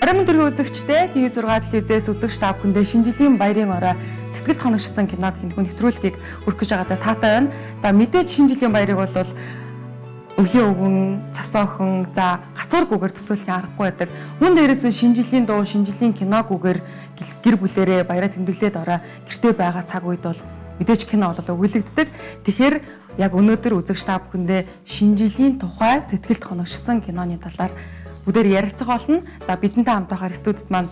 Баримын төргийн үзэгчтэй TV6 телевизээс үзэгч та бүхэндээ шинэ жилийн баярын орой сэтгэл хоногшсон киног нэвтрүүлгийг хүргэж байгаадаа таатай байна. За мэдээж шинэ жилийн баярыг бол өвлийн өвгөн, цас охин, за гацуургүйгээр төсөөлөх аргагүй байдаг. Мөн дээрээс нь шинэ жилийн дуу, шинэ жилийн киногүйгээр гэр бүлэрээ баяраа тэмдэглээд орой гэртээ байгаа цаг үед бол мэдээж кино бол өгүүлэгддэг. Тэгэхээр яг өнөөдөр үзэгч та бүхэндээ шинэ жилийн тухай сэтгэлд хоногшсон киноны талаар бүгдээр ярилцах болно. За бидэнтэй хамт байхаар студид маань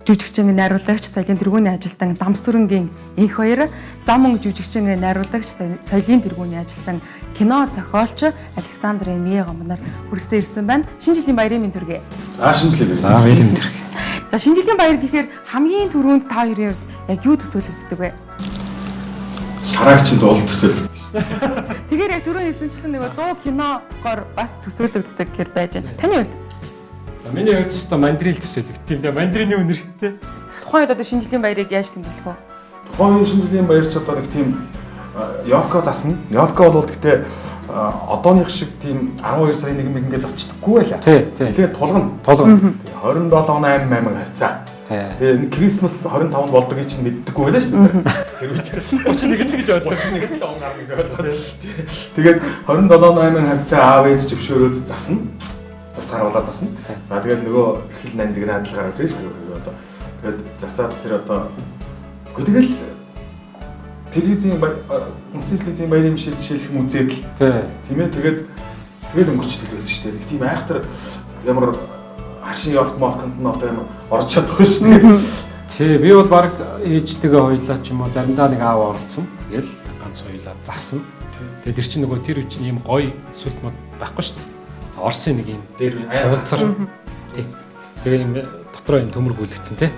жүжигчин найруулагч Соёлын тэргүүний ажилтан Дамсүрэнгийн энх хоёр, зам мөнгө жүжигчин найруулагч Соёлын тэргүүний ажилтан кино зохиолч Александр Эмие гомноор хүрэлцэн ирсэн байна. Шинэ жилийн баярын мэнд хүргэе. Шинэ жилийн баярын мэнд хүргэе. За шинэ жилийн баяр гэхээр хамгийн түрүүнд та хоёрын яг юу төсөөлөгддөг вэ? Шараагчд уул төсөөлөгддөг. Тэгэхээр яг түрүү хэлсэнчлэн нэг дуу киногоор бас төсөөлөгддөг гэр байж байна. Таны хувьд? За миний хувьд ч мандрин төсөөлөгддөг юм да. Мандрины үнэрхтэй. Тухайн үед одоо шинэ жилийн баярыг яаж тэмдэглэх вэ? Тухайн шинэ жилийн баяр ч одоо нэг тийм ёлко засна. Ёлко бол гэхдээ одооных шиг тийм 12 сарын 1 ингээ засчдаггүй байла. Тэгээд тулгана. 27 он 8 хавцаа. Тэгээ Крисмас 25-нд болдгийг чинь мэддэггүй байлаа шүү дээ. Тэр үед 31 л гэж бодлоо. 31 л он гарна гэж бодлоо. Тэгээд 27 8 хавцаа аав ээж зөвшөөрөөд засна. Засгаруулаад засна. За тэгээд нөгөө хил нандиг наадал гаргаж ирж тэгээ одоо тэгээд засаад тэр одоо тэгэл телевизийн үндэсний телевизийн баярын жишээ жишээлх юм үзээд л тийм ээ тэгээд өнгөрч төлөөсөн шүү дээ. Нэг тийм айхтар ямар хашийн ялт малканд нь одоо ямар орж чадахгүй шүү дээ. Тий, би бол баг ээжтэйгээ хоёлаа ч юм уу заримдаа нэг аав оролцсон. Тэгэл ганц хоёлаа засна. Тэгээд тэр чинь нөгөө тэр үе чинь ийм гоё сүлт мод байхгүй шүү дээ. Орсын нэг юм дээр хавцар. Тий. Тэгээ юм дотроо юм төмөр гүйлгцэн тий.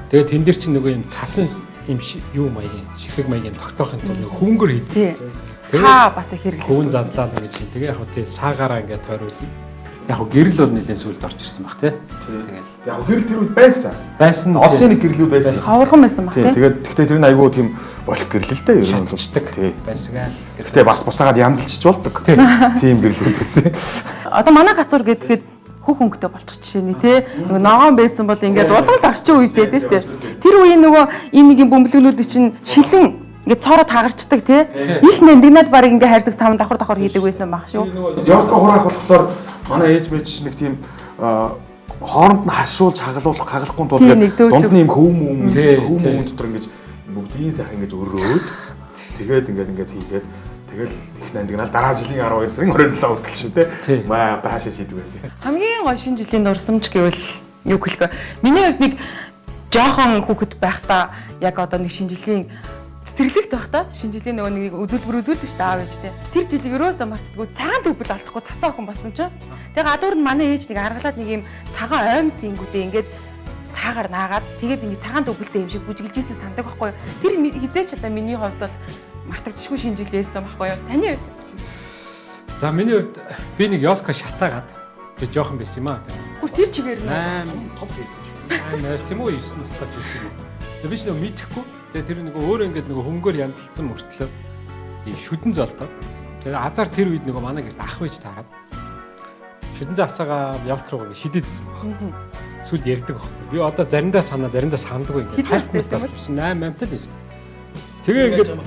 Тэгээд тэн дээр чинь нөгөө юм цасан юм юу маягийн ширхэг маягийн тогтоохын тулд нэг хөнгөр хийдэг. Саа бас их хэрэглэдэг. Хөвөн задлаа л ингэж чинь. Тэгээ яг хөө тий саагаараа ингээд тойруулна. Яг хөө гэрэл бол нэлээд сүлд орж ирсэн баг тий. Тэгэл яг хөө гэрэл тэр үед байсан. Байсан. Орсын нэг гэрлүүд байсан. Хавархан байсан баг тий. Тэгээд тэгтээ тэр нь айгүй тийм болох гэрлэлтэй ер нь шатчдаг. Тий. Байсгаа. Гэтэ бас буцаагаад янзлчих болдог. Тийм гэрлүүд байсан. Одоо манай гацуур гэхэд хөх хөнгөтэй болчих жишээ нь тий. Нөгөө ногоон байсан бол ингээд улгал орчин үеж яд нь шүү дээ. Тэр үеийн нөгөө энэ нэг юм бөмбөлгнүүд чинь шилэн ингээд цоороо таагарчдаг тий. Их нэмдэгнаад баг ингээд хайрцаг сам давхар хийдэг байсан баг шүү. Ёлко хураах болохоор манай ээж мэж нэг тийм хооронд нь харшуулж хагалуулах хагалахгүй тул дунд нь юм хөвм дотор ингэж бүгдийн сайхан ингэж өрөөд тэгээд ингээд хийгээд тэгэл их нандинаа дараа жилийн 12 сарын 27 хүртэл шүү дээ. Маа баашиж хийдэг байсан. Хамгийн гоё шинэ жилийн дурсамж гэвэл юу хэлэх вэ? Миний хувьд нэг жоохон хүүхэд байхдаа яг одоо нэг шинэ жилийн цэцэрлэгт байхдаа шинэ жилийн нөгөө нэг үзүүлдэг шүү дээ аав ээжтэй. Тэр жилийг өрөөсөө мартдаггүй цагаан төвбөл алдахгүй цасаа охин болсон чинь. Тэгээ гадуур нь манай ээж нэг аргалаад нэг юм цагаан оймс ингүүдээ ингээд саагаар наагаад тэгээд ингээд цагаан төвбөлтэй юм шиг бүжиглж ирсэн сандаг байхгүй юу? Тэр хизээч одоо миний хувьд бол мартагдчихгүй шинэ жил байсан байхгүй юу? Таны хувьд? За миний хувьд би нэг ёлко шатаагаад тэг жоохон байсан юм аа. Гүр тэр чигээр том байсан шүү. Нэрсэн юм уу 9 настаж байсан юм. Тэг би ч нэг мэдэхгүй. Тэгээ тэр нөгөө өөр ингээд нөгөө хөнгөөр янзлсан мөртлөө ийм шүдэн золдоо. Тэгээ азар тэр үед нөгөө манай гэрт ах байж таарад. Шүдэн засаага ёлк руу шидэдсэн баг. Сүлд ярддаг байхгүй. Би одоо заримдаа санаа заримдаа санддаг ингээд хайрцагтай чинь 8 амтал байсан. Тэгээ ингээд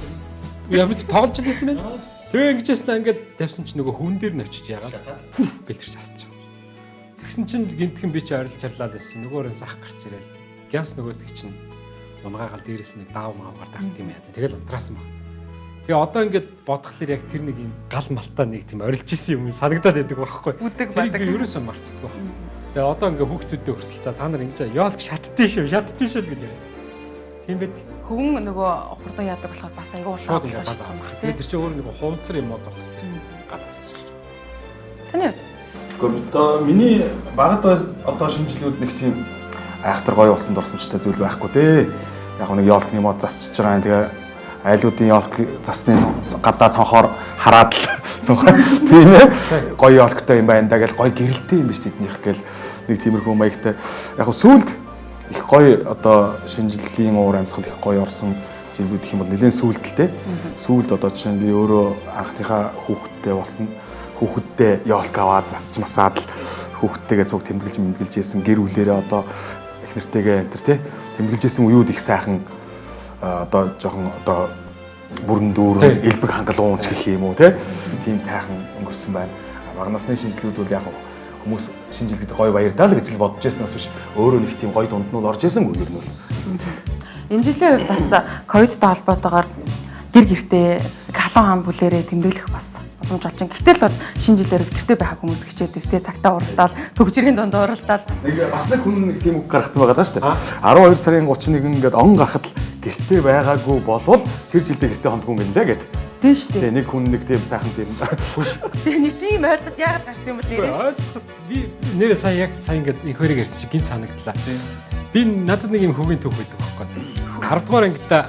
яа бид тоглож л байсан байна. Тэгээ ингэжсэн ингээд тавьсан чинь нөгөө хүн дээр нь очиж яагаад гэлтэрч хасчих. Тэгсэн чинь гинтхэн би чи орилж чарлаа л байсан. Нөгөөрөө сах гарч ирэл. Гянс нөгөөдөг чинь унгаагаал дээрээс нэг даав маагаар дарт юм яа. Тэгэл унтраасан баг. Тэгээ одоо ингээд бодхолоор яг тэр нэг юм гал малтаа нэг тийм орилж исэн юм санагдаад байдаг байхгүй. Тэр ерөөсөө мартдаг баг. Тэгээ одоо ингээд хүүхдүүдэд хүртэл за та нар ингэж ёолк шатдээ шүү гэж яриа. Тийм байд. Хөвөн нөгөө хурдан яадаг болохоор бас аягүй шууд ингээд балсан баг. Тэр чинь өөр нэг хуунцар юм уу болох гал болсон шүү. Таны одоо миний багад одоо шинэ жилүүд нэг тийм айхтар гоё болсон дурсамжтай зүйл байхгүй дээ. Яг нэг ёолкны мод засчиж байгаа юм. Тэгээ айлуудын ёолк засны гадаа цонхоор хараад л сунхаа тийм ээ. Гоё ёолктой юм байна да гэж гоё гэрэлтэй юм биш тэднийх гэл нэг тиймэрхүү маягтай. Яг сүүлд их гоё одоо шинэ жилийн уур амьсгал их гоё орсон жилүүд гэх юм бол нэлээд сүүлдэлтэй. Сүүлд одоо жишээ нь би өөрөө анхныхаа хүүхэдтэй болсон. Хүүхэдтэй ёолк аваад засч масаад л хүүхдтэйгээ цуг тэмдэглэж ийсэн гэр бүлээрээ одоо их нэртэйгээ энэ тий тэмдэглэж ийсэн үеуд их сайхан одоо жоохон одоо бүрэн дүүрэн элбэг хангал уунч гэх юм уу тийм сайхан өнгөрсөн байна. Бага насны шинжилгүүд бол яг хүмүүс шинжилгээд гоё баяртай л гэж л бодож байснаас биш өөрөө нэг тийм гоё дунднууд орж ирсэнгүй ер нь бол. Энэ жилийн үед бас ковидтай холбоотойгоор гэр гертээ халуун хаан бүлээрээ тэмдэглэх бас боломж олж байна. Гэтэл бол шинэ жилээр гэртээ байх хүмүүс хичээд дэвтээ цагтаа уралдаал төгжрийн донд уралдаал. Бас нэг хүн нэг тийм үг гаргацсан байгаа даа шүү дээ. 12 сарын 31 ингээд он гарахад гэртээ байгаагүй болвол тэр жилдээ гэртээ хондгүй юм лээ гэд. Тийм шүү дээ. Нэг хүн нэг тийм сайхан тийм. Тэгээ нэг тийм ойлголт яагаад гарсан юм бэ нэрээ? Би нэрээ сая ингээд их хөрийг ярьсан чи гин санагдлаа. Би надад нэг юм хөгийн түүх байдаг байхгүй. 10 дугаар ангида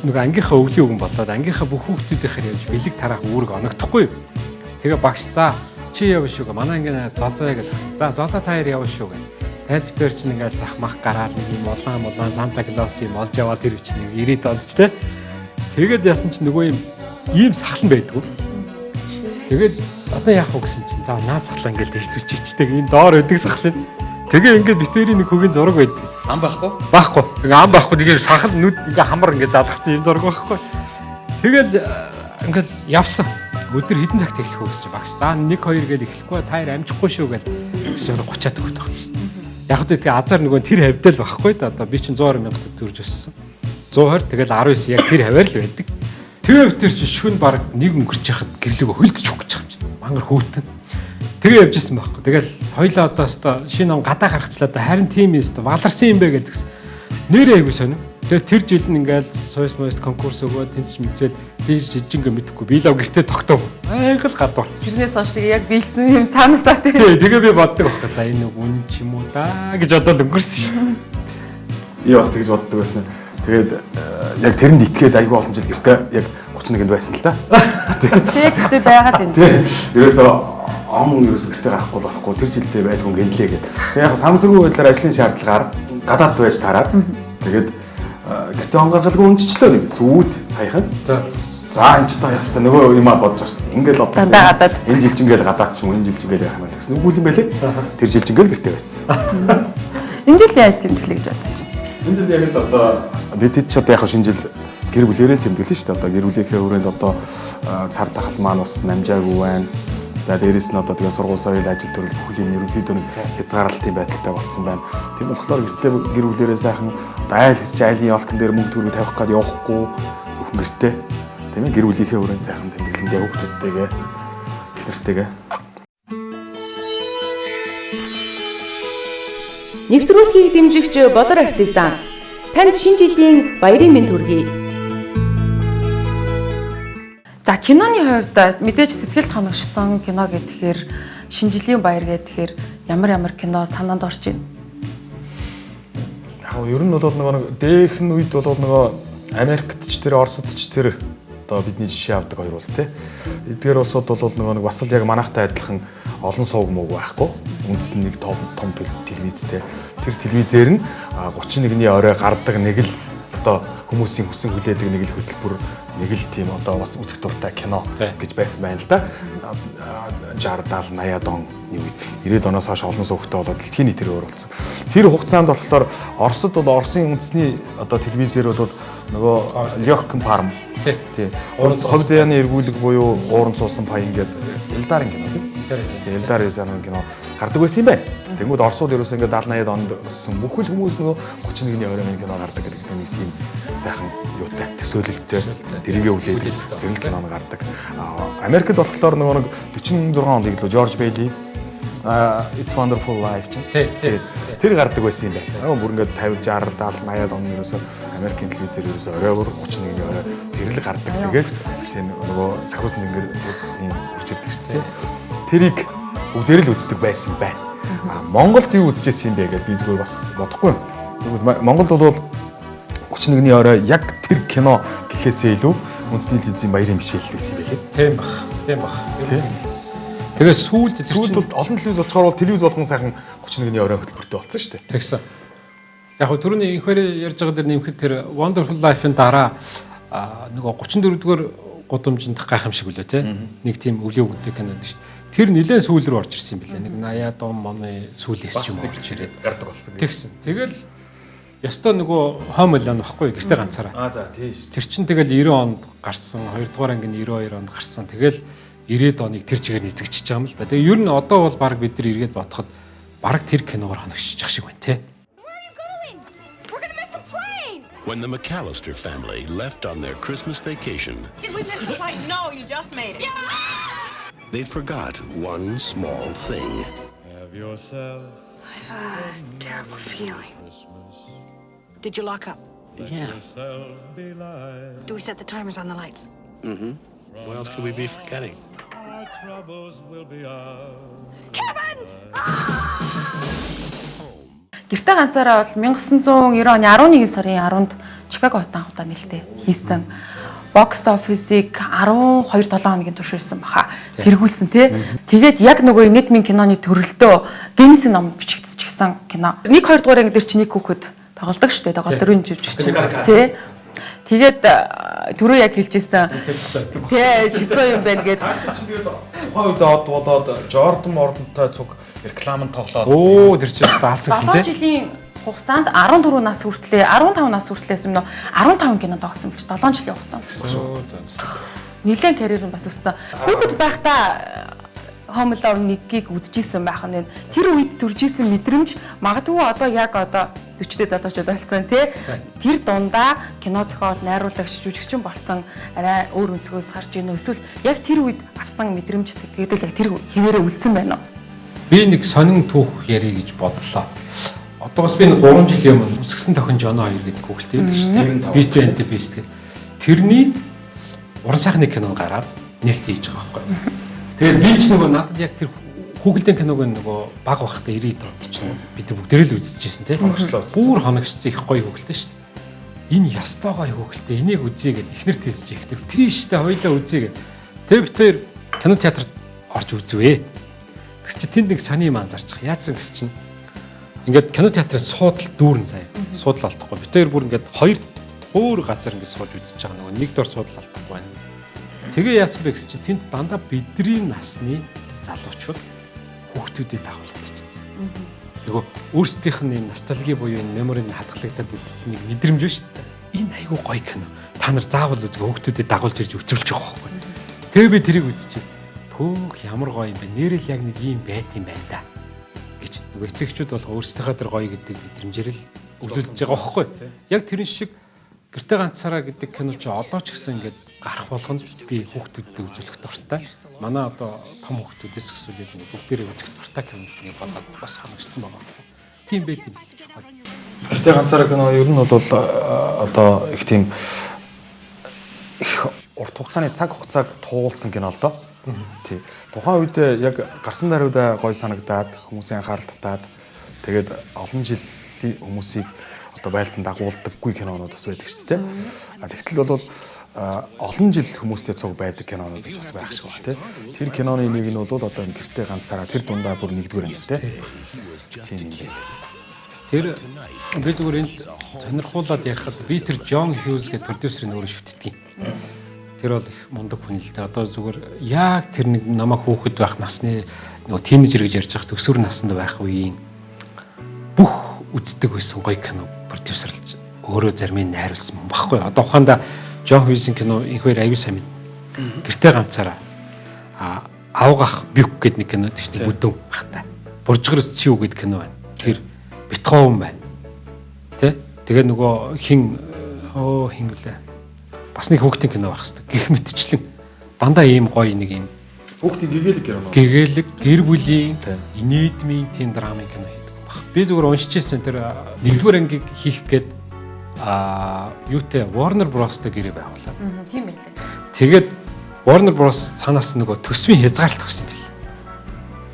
нэг ангийнхаа өвлийн үгэн болоод ангийнхаа бүх хүүхдүүдийнхээ явж бэлэг тараах үүрэг оногдохгүй. Тэгээ багш за чи явна шүү гэ. Манай ангийн золзоо гэж. За золоо та хоёр явна шүү гэ. Тэгэл битэр чинь ингээд зах мах гараад нэг юм улаан Санта Клаус юм олж яваад тэр үчиг нэг 90-д онд ч те. Тэгээд яасан чинь нөгөө юм ийм сахлан байдгүй. Тэгээд одоо яах вэ гэсэн чинь за наад сахлаа ингээд дэвсүүлчихтэй энэ доор өдөг сахлын. Тэгээ ингээд битэрийн нэг хөгийн зураг байдаг. Ам байхгүй? Байхгүй. Тэгээ ам байхгүй. Тэгээ сахал нүд ингээ хамар ингээ залгацсан юм зураг байхгүй. Тэгэл ингээл явсан. Өдөр хэдэн цагт эхлэх вэ гэж багш. За 1 2 гээл эхлэхгүй та хоёр амжихгүй шүү гээл. Зөв 30-аад өгдөг юм. Яг л тэгээ азар нөгөө тэр хавьдаа л байхгүй да. Одоо би чинь 120,000 төгрөж өссөн. 120 тэгэл 19 яг тэр хавьар л байдаг. Тэгээ битэр чи шүн баг нэг өнгөрч яхад гэрлөөгөө хөлдөж өгөх гэж юм чинь. Мангар хөөртөн. Тэгээ явжсэн байхгүй. Тэгэл хоёлаа одоо шинэ он гадаа гаргачлаа да харин тийм юм өстө валарсан юм бэ гэдэгс. Нэрээ айгу сонир. Тэгээ тэр жил нь ингээл сойс мост конкурс өгөөл тэнцэж мэдсэл би жижигэн мэдэхгүй би лав гэртээ тогтоов. Айгал гадуур. Тэрнээс хойш тэгээ яг биелсэн юм цаанаасаа тий. Тэгээ би боддог байхгүй. За энэ үг үн ч юм уу да гэж бодоод өнгөрсөн шүү дээ. Би бас тэгж боддог байсан. Тэгээд яг тэрэнд итгээд айгүй олон жил гэртээ яг 31-нд байсан л да. Тэгээ гэртээ байгаа л энэ. Тий. Ерөөсөө гэртээ гарахгүй болохгүй тэр жилдээ байдгүй гинлээ гэд. Тэгээ яг самсргүй байдлаар ажлын шаардлагаар гадаад байж таарад. Тэгээд гэртээ он гаргалгүй унжчлаа нэг сүүлд саяхан. За энэ ч одоо ястаа нөгөө юмаа бодож байна. Ингээл одоо энэ жил чингээл гадаад ч юм энэ жил чингээл яах юм гэсэн үг юм байлээ. Тэр жил чингээл гэртээ байсан. Энэ жил яаж тэмдэглэе гэж бодсон чинь. Энэ жил яг л одоо бид ч одоо яг шинэ жил гэр бүлээрээ тэмдэглэн шүү дээ. Одоо гэр бүлийнхээ хүрээнд одоо цар тахал маань бас намжаагүй байна. За дээрэс нь одоо тэгээ сургууль соёл ажил төрөл бүх юм ерөнхийдөө нэг хязгаарлалтын байдалтай болцсон байна. Тийм болохоор гэртээ гэр бүлээрээ сайхан айл хийж айлын олкон дээр мөнгө төгрөг тавих гээд явахгүй зөвхөн гэртээ тийм ээ гэр бүлийнхээ хүрээнд сайхан тэмдэглэндээ хүүхдүүдтэйгээ нэртэйгээ. Нэвтрүүлгийг дэмжигч Болор артистан танд шинэ жилийн баярын мэнд хүргэе. За киноны хувьд мэдээж сэтгэл ханагшсан кино гэхээр шинэ жилийн баяр гэхээр ямар кино санаанд орж байна? Яг ер нь бол нөгөө дээхэн үед бол нөгөө Америкт ч тэр Оросд ч тэр одоо бидний жишээ авдаг хоёр улс тий. Эдгээр улсууд бол нөгөө бас л яг манайхтай адилхан олон сууг мууг байхгүй. Үндсэн нэг том телевизтэй. Тэр телевизээр нь 31-ний орой гардаг нэг л одоо хүмүүсийн хүсэн хүлээдэг нэг л хөтөлбөр нэг л тийм одоо бас үзэх дуртай кино гэж байсан байна л да. 60 70 80-аад оны үед 90-ад оноос хойш олон суугтай болоод дэлхийн нийтээр өөрчлөлтсөн. Тэр хугацаанд болохоор Оросд бол Оросын үндэсний одоо телевизээр бол нөгөө Лёхкин Парм тий. Хов зяаны эргүүлэг буюу ууран цуусан паян гэдэг Элдарын кино тий. Элдар Рязанын кино гардаг байсан юм байна. Тэгмүүд Оросууд ерөөсөө ингээд 70 80-ад онд өссөн бүхэл хүмүүс нөгөө 31-ний оройн кино гардаг гэдэг нэг тийм сайхан юутай төсөөлөлттэй тэрийгэ үлээдэг гэрэл кино гардаг. Америкт болохоор нөгөө 46 онд иглөө Жорж Бейли It's Wonderful Life чинь тэр гардаг байсан юм байна. Бүр ингээд 50 60 70 80-ад оны ерөөсөө Америкийн телевизээр ерөөсөө оройгоор 31-ний орой тэрэл гардаг. Тэгэл тийм нөгөө сахиусны ингээд хурж ирдэг шүү дээ. Тэрийг бүгдээр л үздэг байсан бай. Монголд юу үзчихсэн юм бэ гэж би зүгээр бас бодохгүй. Монголд бол 31-ний орой яг тэр кино гэхээсээ илүү үндэсний телевизийн баярын бишээл байсан юм байлээ. Тийм баг. Тэгээ сүүлд бол олон телевиз очихоор бол телевиз болгон сайхан 31-ний орой хөтөлбөртэй болсон шүү дээ. Тэгсэн. Яг нь түрүүний инхвэрэ ярьж байгаа дээр нэмэхэд тэр Wonderful Life-ын дараа нөгөө 34-р гудамжинд гайхамшиг үлээ те. Нэг тийм өвлийн өвгөнтэй кинод шүү дээ. Тэр нэлээд сүүл рүү орж ирсэн юм билээ. Нэг 80-аад он оны сүүлээс ч юм уу гэж ирээд гардаг болсон. Тэгсэн. Тэгэл ёстой нөгөө хомлон байхгүй гэртээ ганцаараа. За тийш. Тэр чин тэгэл 90 онд гарсан, 2 дугаар ангийн 92 онд гарсан. Тэгэл 90-ад оныг тэр чигээр эзэгчиж байгаа юм л да. Тэгээ ер нь одоо бол баг бид нар эргээд бодоход баг тэр киногоор хоногшчих шиг байна те. When the McAllister family left on their Christmas vacation, did we miss the flight? No, you just made it. they forgot one small thing. I've a terrible feeling. Did you lock up? Yeah. Do we set the timers on the lights? Mm-hmm. What else could we be forgetting? Kevin! Гэртээ ганцаараа бол 1990 оны 11 сарын 10-нд Чикаго хотын анхудаа нээлттэй хийсэн. Box office-ыг 12-7 хоногийн турш ирсэн баха. Тэргүүлсэн тий. Тэгээд яг нөгөө нийтмийн киноны төрөлдөө Генисийн ном бичигдчихсэн кино. 1 2 дугаар анги дээр чи нэг хүүхэд тоглодог штэ. Тоглол дөрвөн жүжигч тий. Тэгээд түрүү яг хэлжсэн. Тий, чицоо юм байна гэд. Тухайн үед од болоод Jordan Morton-тай цуг рекламын тоглоод. Оо тэр чинь даалсан гэсэн 7 жилийн хугацаанд 14 нас хүртлээ 15 нас хүртлээс өмнө 15 кино тоглосон гэж 7 жилийн хугацаанд гэсэн. Нилээн карьер нь бас өссөн. Хүүхэд байхдаа Home Alone 1-ийг үзчихсэн байх нь тэр үед төржсэн мэдрэмж магадгүй одоо яг одоо 40-д залуучууд болсон тий. Тэр дундаа кино зохиол, найруулагч, жүжигчин болсон арай өөр өнцгөөс харж ийнө эсвэл яг тэр үед авсан мэдрэмж сэтгэл яг тэр хിവэрэ үлдсэн байна уу? Би нэг сонин түүх ярих гэж бодлоо. Одоос би нэг 3 жилийн өмнө үсгсэн тохин Жоно 2 гэдэг хүүхэлтэй байдаг шүү дээ. B2 and the Beast гэдэг. Тэрний уран сайхны киног гараад нээлт хийж байгаа байхгүй. Тэгээд би ч нөгөө надад яг тэр хүүхэлдэйн киног нөгөө баг бахта 90-д онд чинь бид бүгдээрээ л үзчихсэн тий. Бүр хоногшсон их гоё хүүхэлтэй шүү дээ. Энэ ястай гоё хүүхэлтэй энийг үзье гэд ихнэр хэлж ихтэй. Тийштэй хоёлаа үзье гэд. Тэгээд бид тэр кинотеатрт орж үзвэ. Тэгс чи тэнд нэг сони маань зарчих. Яадсан гэс чинь ингээд кинотеатрын суудал дүүрэн заяа. Суудал алдахгүй. Бид тэр бүр ингээд хоёр өөр газар ингээд сууж үзэж байгаа нөгөө нэг дор суудал алдахгүй байна. Тэгээ яасан бэ гэсэн чи тэнд дандаа бидний насны залуучууд хүүхдүүдэд дагуулдаг гэсэн. Нөгөө өөрсдийнх нь ностальги буюу меморийн хадгалагдаад үлдсэн нэг мэдрэмж шүү дээ. Энэ айгүй гоё кино. Та нар заавал үзгээ хүүхдүүдэд дагуулж ирж үзүүлчих واخ байхгүй. Тэгээ би тэрийг үзчихээ. Төөх ямар гоё юм бэ? Нэрэл яг нэг юм байт юм байна да. Гэж нөгөө эцэгчүүд бол өөрсдийнхээ тэр гоё гэдэг мэдрэмжээр л өвлүүлж байгаа واخгүй. Яг тэрэн шиг гэртээ ганцаараа гэдэг кино чи одоо ч гэсэн ингээд гарах болгонд би хүүхдүүдэд үзүүлэх дуртай. Манай одоо том хүүхдүүдээс өсвөлээд бүгдээрээ үзэх дуртай кино нэг болоод бас ханагчсан байгаа. Тийм байт юм. Гэртээ ганцаараа кино ер нь бол одоо их тийм их урт хугацааны цаг хугацааг туулсан кино л доо. Тий. Тухайн үед яг гарсан даруйдаа гой санагдаад хүмүүсийн анхаарал татаад тэгээд олон жилийн хүмүүсийг одоо байлдан дагуулдаггүй кинонууд бас байдаг ч тийм. Тэгтэл бол олон жил хүмүүстэй цуг байдаг кинонууд ч бас байх шиг байна тийм. Тэр киноны нэг нь бол одоо гэртээ ганцаараа тэр дундаа бүр нэгдүгээр юм тийм. Тэр би зүгээр энд сонирхуулаад ярихад би тэр Джон Хьюз гэдэг продюсерын өөрөө шүтдэг юм. Тэр бол их мундаг хүн л дээ. Одоо зүгээр яг тэр нэг намайг хүүхэд байх насны нөгөө тийнейжер гэж ярьж байгаа төсвөр наснд байх үеийн бүх үздэг байсан гоё кино продюсерлж өөрөө зарим нь найруулсан юм баггүй. Одоо ухаанда Джон Хьюзийн кино их хоёр аюу сайн мэд. Гэртээ ганцаараа авгах бюк гэдэг нэг кино тийм бүдүүн бахтай. Буржгэрс чив гэдэг кино байна. Тэр Бетховен байна. Тэ? Тэгээ нөгөө хин гэлээ. Бас нэг хүүхдийн кино байх хэвээр. Гэх мэтчлэн дандаа ийм гоё нэг ийм хүүхдийн гэгээлэг кино. Гэгээлэг, гэр бүлийн, нийтмийн тийм драмын кино хийдэг баг. Би зүгээр уншижсэн тэр нэгдүгээр ангийг хийх гээд юутэй Warner Bros-тэй гэрээ байгууллаа. Тийм ээ. Тэгээд Warner Bros цаанаас нөгөө төсвийн хязгаарлалт өгсөн байл.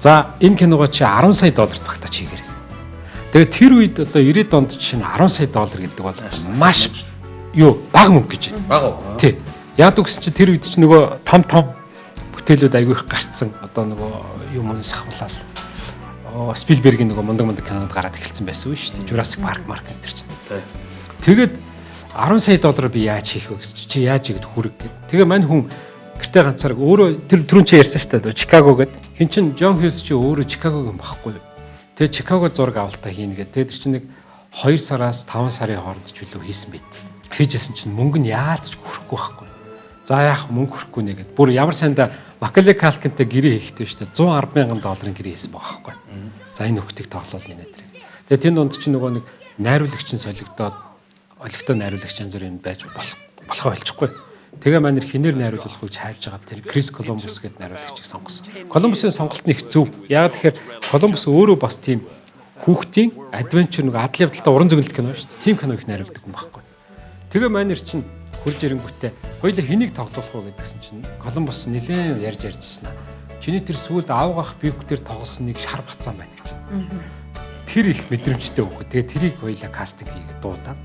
За энэ киногоо чи $10 сая багтаач хийгэр. Тэгээд тэр үед одоо 90-ад онд чинь $10 сая гэдэг бол маш бага мөнгө гэж байна. Бага уу? Тий. Яг үгс чи тэр үед чи нөгөө том бүтээлүүд айгүй их гарцсан. Одоо нөгөө юм сахвлал. Спилбергийн нөгөө мундаг кинод гараад эхэлсэн байсан үү шүү дээ. Jurassic Park энэ төр чинь. Тэгээд $10 сая би яаж хийх вэ гэж чи яаж игээд хүрэг гэд. Тэгээ мань хүн гэртээ Гэхдээ ганцаар өөрөө тэр түрүүн чи ярьсан шүү дээ. Чикаго гэдэг. Хин чин Джон Хьюз чи өөрөө Чикагогийн байхгүй юу? Тэгээ Чикаго зураг авалтаа хийнэ гэдэг. Тэр чинь нэг 2 сараас 5 сарын хооронд ч үлээ хийсэн байт. Хийжсэн чинь мөнгө нь яалтч хүрхгүй байхгүй. За яах мөнгө хүрхгүй нэ гэд. Бүр ямар сайндаа Макале Калкинтэй гэрээ хийхдээ шүү дээ. $110,000 гэрээ хийсэн байгаа байхгүй. За энэ хөлтийг тоглоул нэ тэр. Тэгээ тэнд донд чинь нөгөө нэг найруулагч нь солигдоод олигтой найруулагч янз бүрийн байж болохоо болчихгүй. Тэгээ манер хинээр найруулах гэж хайж байгаа. Тэр Крис Колумбус гэдэг найруулагчийг сонгосон. Колумбусын сонголт нь их зөв. Яг тэгэхээр Колумбус өөрөө бас тийм хүүхдийн адвенчер нэг адал явдалтай уран зөгнөлт кино шүү дээ. Тим кино их найруулдаг юм байхгүй. Тэгээ манер чинь хурж ирэнгүүтээ хоёулаа хэнийг тоглуулах вэ гэдгсэн чинь Колумбус нэлээд ярьж ирсэн аа. Чиний тэр сүүлд аавгах бивгтэр тоглосон нэг шар бацаан байна гэж. Тэр их мэдрэмжтэй өгөх. Тэгээ тэрийг хоёулаа кастинг хийгээд дуудаад.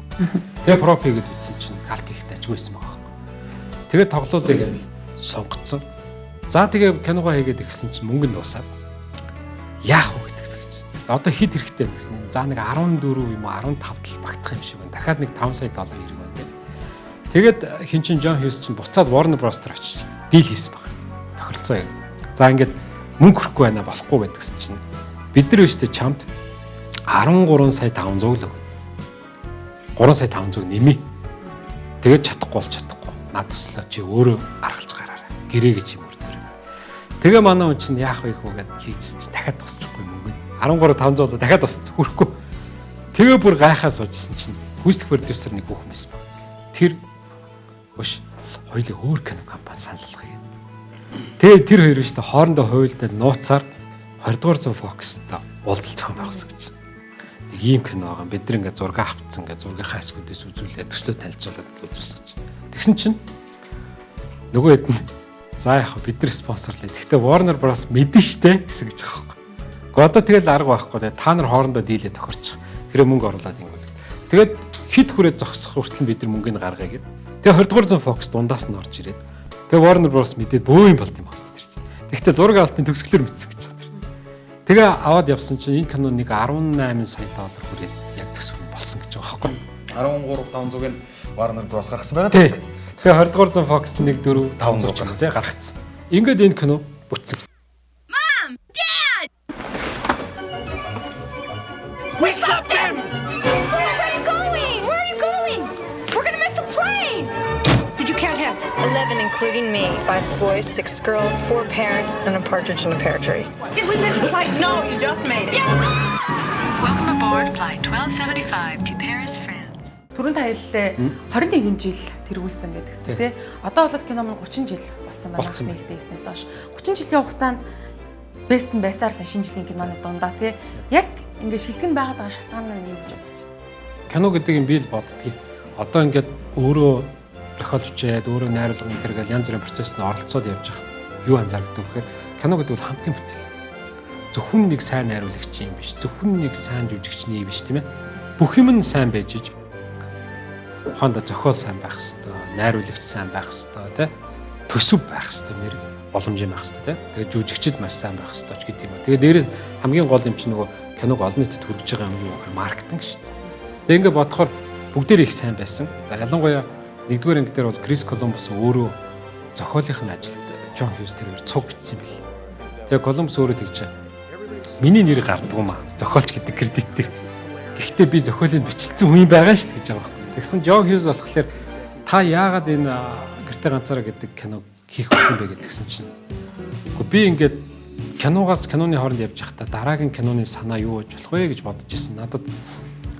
Тэгээ проп хийгээд үзсэн чинь калт ихтэй ажгүйсэн байгаа. Тэгээд тоглоулъя гэж сонгоцсон. За тэгээ киногоо хийгээд ирсэн чинь мөнгө нь дуусаад яах вэ гэдгсэн гэж. Одоо хэд хэрэгтэй гэсэн. За нэг 14 юм уу 15 тал багтах юм шиг байна. Дахиад нэг $5 сая ирэх байна. Тэгээд хин чин Джон Хьюз чинь буцаад Warner Bros-тер очиж дийл хийсэн баг. Тохиролцоо яг. За ингээд мөнгө хүрэхгүй байна болохгүй гэдгсэн чинь бид нар өштэй чамд 13 сая 500 л өгнө. 3 сая 500 нэмээ. Тэгээд чадахгүй бол чадахгүй. Наад туслаа чи өөрөө аргалж гараарай. Гэрээ гэж юм өртөр. Тэгээ манай хүн чинь яах вэ гэхэд хийчихсэн чинь дахиад тусчихгүй мөнгө. 13,500 болоо дахиад тусчих хүрэхгүй. Тэгээ бүр гайхаа суужсэн чинь гүйцэтгэх продюсер нэг хүүхэн байсан баг. Тэр өш хоёулаа өөр кино компани саналлах юм. Тэгээ тэр хоёр өштэй хоорондоо хуйлдаад нууцаар 20 дугаар зам Fox-тай уулзалцах юм байгаас гэж. Нэг ийм кино байгаа. Бид нар ингээд зураг авцсан, ингээд зургийнхаа хэсгүүдээс үзүүлээд төслөө танилцуулаад үзүүлсэн чинь. Тэгсэн чинь нөгөө хэд нь за яах вэ бид нар спонсорлаа. Гэхдээ Warner Bros мэдэн штэ гэсэн гэж байгаа байхгүй. Гэхдээ одоо тэгэл арга байхгүй. Тэгээ та нар хоорондоо дийлээ тохирчих. Хэрэв мөнгө оруулаад ингэвэл. Тэгээд хит хүрээ зогсох хүртэл бид нар мөнгөний гаргая гэд. Тэгээ 20 дугаар зам Fox дундаас нь орж ирээд. Тэгээ Warner Bros мэдээд бөө юм болт юм байна тэр чинь. Тэгэхдээ зураг авалтын төгсгөлөөр мэдсэн гэж байна. Тэгээ аваад явсан чинь энэ кино нэг 18 сая доллар хүрээд яг төсөв болсон гэж байгаа байхгүй. 13,500-ыг Warner Bros гаргасан байгаа. Тэгээ 20 дугаар зам Fox чинь нэг 4,500 гаргацсан. Ингээд энэ кино бүтсэн. Mom! Dad! We stopped them! Where are you going? Where are you going? We're gonna miss the plane! Did you count heads? 11, including me. 5 boys, 6 girls, 4 parents, and a partridge in a pear tree. Did we miss the flight? No, you just made it. Welcome aboard flight 1275 to Paris, France. Түрүүн та хэллээ 21 жил тэр үүссэн гэдэгс тий. Одоо бол кино мөн 30 жил болсон байна. Нээлттэйснээс хойш 30 жилийн хугацаанд бест нь байсаар л шинэ жилийн киноны дундаа тий. Яг ингээд шилхэн байгаад байгаа шалтгаан нь юу гэж бодож байна? Кино гэдэг юм би л боддгийг. Одоо ингээд өөрөө тохиолдчихээд өөрөө найруулга энэ төр гэл янз бүрийн процессд оролцоод явж байхад юу анзаардаг вэ гэхээр кино гэдэг бол хамтын бүтээл. Зөвхөн нэг сайн найруулагч юм биш, зөвхөн нэг сайн жүжигчний биш тийм ээ. Бүх юм нь сайн байж иж хондо зохиол сайн байх хэвээр, найруулагч сайн байх хэвээр тий. Төсөв байх хэвээр нэр боломж юм байх хэвээр тий. Тэгээд жүжигчд маш сайн байх хэвээр ч гэдэг юм аа. Тэгээд дээрээс хамгийн гол юм чинь нөгөө киног олон нийтэд хүргэж байгаа юм юу гэхээр маркетинг шүү дээ. Тэгээд ингээд бодохоор бүгдээр их сайн байсан. Ялангуяа нэгдүгээр анги дээр бол Крис Колумбус өөрөө зохиолынх нь ажилд Джон Хьюз тэрээр цуг бичсэн бэл. Тэгээ Колумбус өөрөө тэгж миний нэр гарддаг юм аа. Зохиолч гэдэг кредит дээр. Гэхдээ би зохиолыг бичлсэн хүн байгаа шүү дээ гэж байгаа юм. Тэгсэн Джон Хьюз болохоор та яагаад энэ гэртээ ганцаараа гэдэг киног хийх болсон бэ гэдгсэн чинь. Гэхдээ би ингээд киноны хооронд явж байхдаа дараагийн киноны санаа юу гэж болох вэ гэж бодож ирсэн. Надад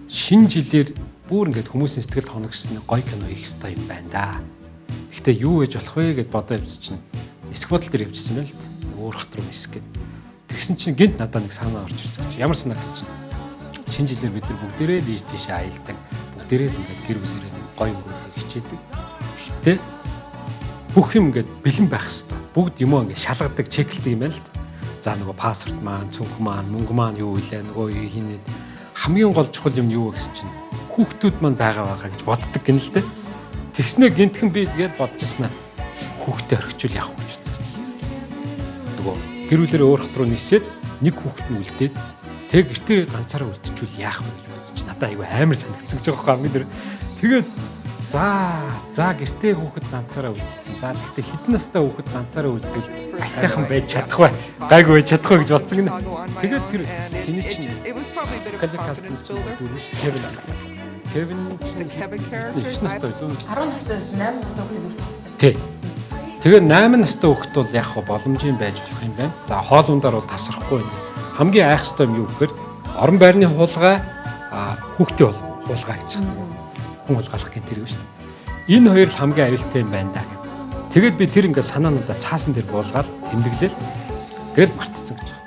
шинэ жилээр бүр ингээд хүмүүсийн сэтгэл хоногссон гоё кино хийх хэрэгтэй юм байна да. Гэхдээ юу гэж болох вэ гэд бодоо явсан чинь эсэх бодол дээр явжсэн байл л өөр хат руу нисэх гээд. Тэгсэн чинь гинт надад нэг санаа орж ирсэн. Ямар санаа гэсэн чинь шинэ жилээр бид нар бүгдээрээ л ийш тийш аялдаг. Бүгдээрээ л ингээд гэр бүлэрээ гоё өнгөрөх хичээдэг. Гэхдээ бүх юм ингээд бэлэн байх хэрэгтэй. Бүгд юм ингээд шалгадаг, чеклдэг юм байл л. За нөгөө паспорт маань, цүнх маань, мөнгө маань юу илээ, нөгөө хийнэ. Хамгийн гол чухал юм юу гэсэн чинь хүүхдүүд маань байгаа гэж боддог гин л дээ. Тэгснэ гинтхэн би тэгэл бодож ирсэн аа. Хүүхдээ орхичул явах гэж үзсэн. Нөгөө гэр бүлэрээ өөр хот руу нисээд нэг хүүхэд нь үлдээд тэг гэртээ ганцаараа үлдчихвэл яах вэ гэж бодож чи надад айгүй амар санагдсан гэж байгаа юм дээр. Тэгээд За гэртээ хүүхэд ганцаараа үлдсэн. За гэхдээ хэдэн настай хүүхэд ганцаараа үлдвэл гайтайхан байж чадахгүй. Гайгүй байж чадахгүй гэж бодсон гинэ. Тэгээд тэр хэний чинь Каликалтын дөрөв шүү дээ. Кевин чинь 9 настай байлгүй. 10 настайс 8 настай хүүхэд үрд болсон. Тий. Тэгээд 8 настай хүүхэд бол яг боломжийн байж болох юм байна. За хоол ундаар бол тасрахгүй байна. Хамгийн айх ёстой юм юу гэхээр орон байрны хуулгай хүүхдээ бол хуулгай гэж байна. Хүн хулгайлах гэх тэр юм шүү дээ. Энэ хоёр л хамгийн аюултай юм байна даа гэх. Тэгээд би тэр ингээ санаануудаа цаасан дээр буулгаад тэмдэглэл тэгэл мартцсан гэж байна.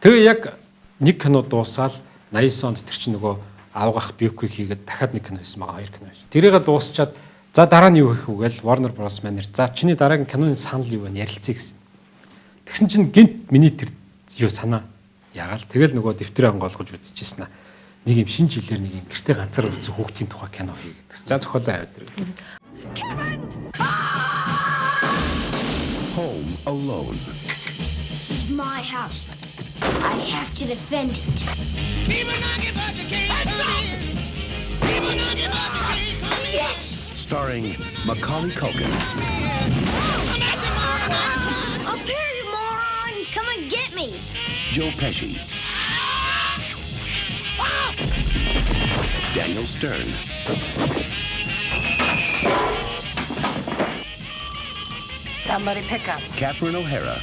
Тэгээ яг нэг кино дуусаад 89 онд тэр чинь нөгөө авгах бивквик хийгээд дахиад нэг кино хийсэн байгаа 2 кино байсан. Тэрийгээ дуусчаад за дараа нь юу хийх вэ гээл Warner Bros манер за чиний дараагийн киноны санал юу вэ ярилцъя гэсэн. Тэгсэн чинь гинт миний тэр юу санаа ягаал тэгэл нөгөө дэвтрээ онгоолгож үзчихсэн аа. Нэг юм шинэ жилээр нэг юм гэртээ ганцаар үзэх хүүхдийн тухай кино хийгээд. За зохиолоо аваад тэр. Home Alone. This is my house. I have to defend it. Yes! Starring Macaulay Culkin. Up here, you morons! Come and get me! Joe Pesci. Daniel Stern. Somebody pick up. Catherine O'Hara.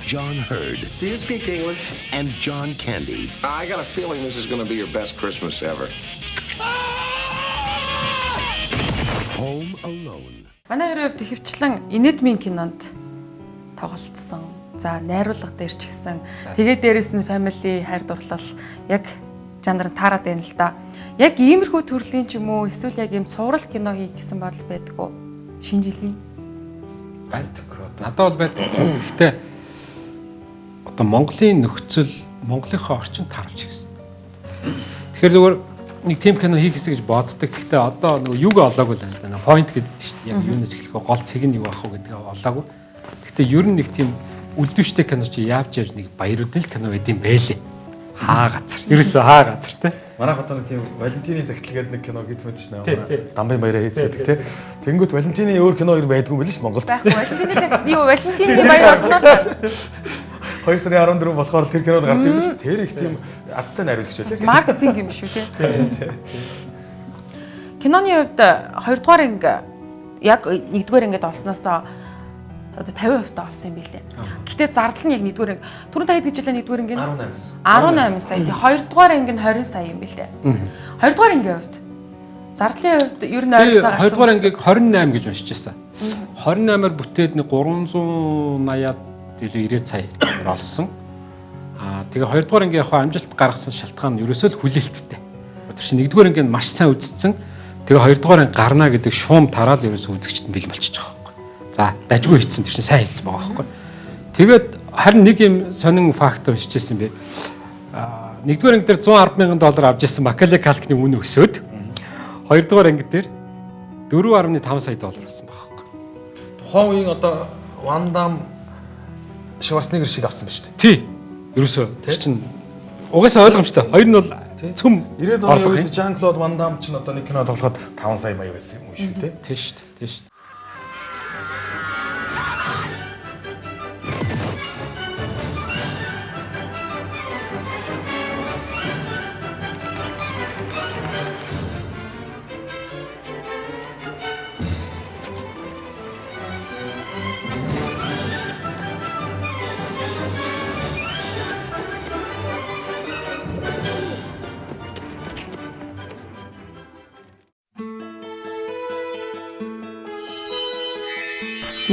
John Hurd. Do you speak English? And John Candy. I got a feeling this is going to be your best Christmas ever. Home Alone. Манай хоёрын хувьд хөвчлэн инэдмийн кинонд тоглолцсон. За найруулга дээр ч гэсэн тэгээд дээрэс нь family хайр дурлал яг жанр таарад байна л да. Яг иймэрхүү төрлийн ч юм уу эсвэл яг ийм цуврал кино хийх гэсэн бодол байдаггүй. Шинэ жилийн байдаг. Надад бол байдаг. Гэхдээ одоо Монголын нөхцөл, Монголынхоо орчинд тааруулж ирсэн. Тэгэхээр зөвхөн нэг тим кино хийх гэсэн гэж боддог. Гэхдээ одоо нөгөө юуг олоогүй л байна. Point гэдэг чинь шүү дээ. Яг юунаас эхлэх вэ? Гол цэг нь юу ах вэ гэдгээ олоогүй. Гэхдээ ер нь нэг тийм үлдвэштэй кино чи явж нэг баяруудын л кино гэдэг юм байлээ. Хаа газар. Ерөөсөө хаа газар те. Манайх одоо нэг тийм Валентины загталгээд нэг кино хийцмэд ш нь. Дамбын баяраа хийцгээдэг те. Тэнгүүт Валентины өөр кино хоёр байдгүй байл ш Монголд. байхгүй. Валентины баяр болтоо. 2 сарын 14 болохоор тэр кинод гардаг юм ш. Тэр их тийм азтай найруулагч байлаа. Маркетинг юм шүү те. Киноны хувьд 2 дугаар анги яг 1 дугаар ангид олсноосоо одоо 50% олсон юм билээ. Гэтэ зардал нь яг 1 дугаар анги. Түрүүн та хэд гэж хэлээ 1 дугаар анги? 18 сая. 2 дугаар анги нь 20 сая юм билээ. 2 дугаар ангийн хувьд зардлын хувьд ер нь ойролцоо 2 дугаар ангиг 28 гэж уншиж байсан. 28-аар бүтээд нэг 380-аад илүү 90 сая олсон. Тэгээ 2 дугаар ангийн яг амжилт гаргасан шалтгаан нь ерөөсөө л хүлээлттэй. Тэр чинь 1 дугаар ангийн маш сайн үзсэн. Тэгээ 2 дугаар анги гарна гэдэг шуум тараал ерөөсөө үзэгчд нь бэлэн болчихж байгаа. За дажгүй хийцэн тэр чинь сайн хийцэн байгаа байхгүй. Тэгээд харин нэг юм сонин фактор уншижсэн би. 1 дугаар анги дээр $110,000 авч ирсэн Macaulay Culkin-ийн үнэ өсөөд 2 дугаар анги дээр $4.5 сая болсон байгаа байхгүй. Тухайн үеийн одоо Van Damme Schwarzenegger шиг авсан ба шүү дээ. Тий. Ерөөсөө тэр чинь угаасаа ойлгомжтой. Хоёр нь бол цөм 90-ад оны үед Jean-Claude Van Damme ч одоо нэг кино тоглоход 5 сая маяг байсан юм шүү дээ. Тий шүү дээ. Тий шүү дээ.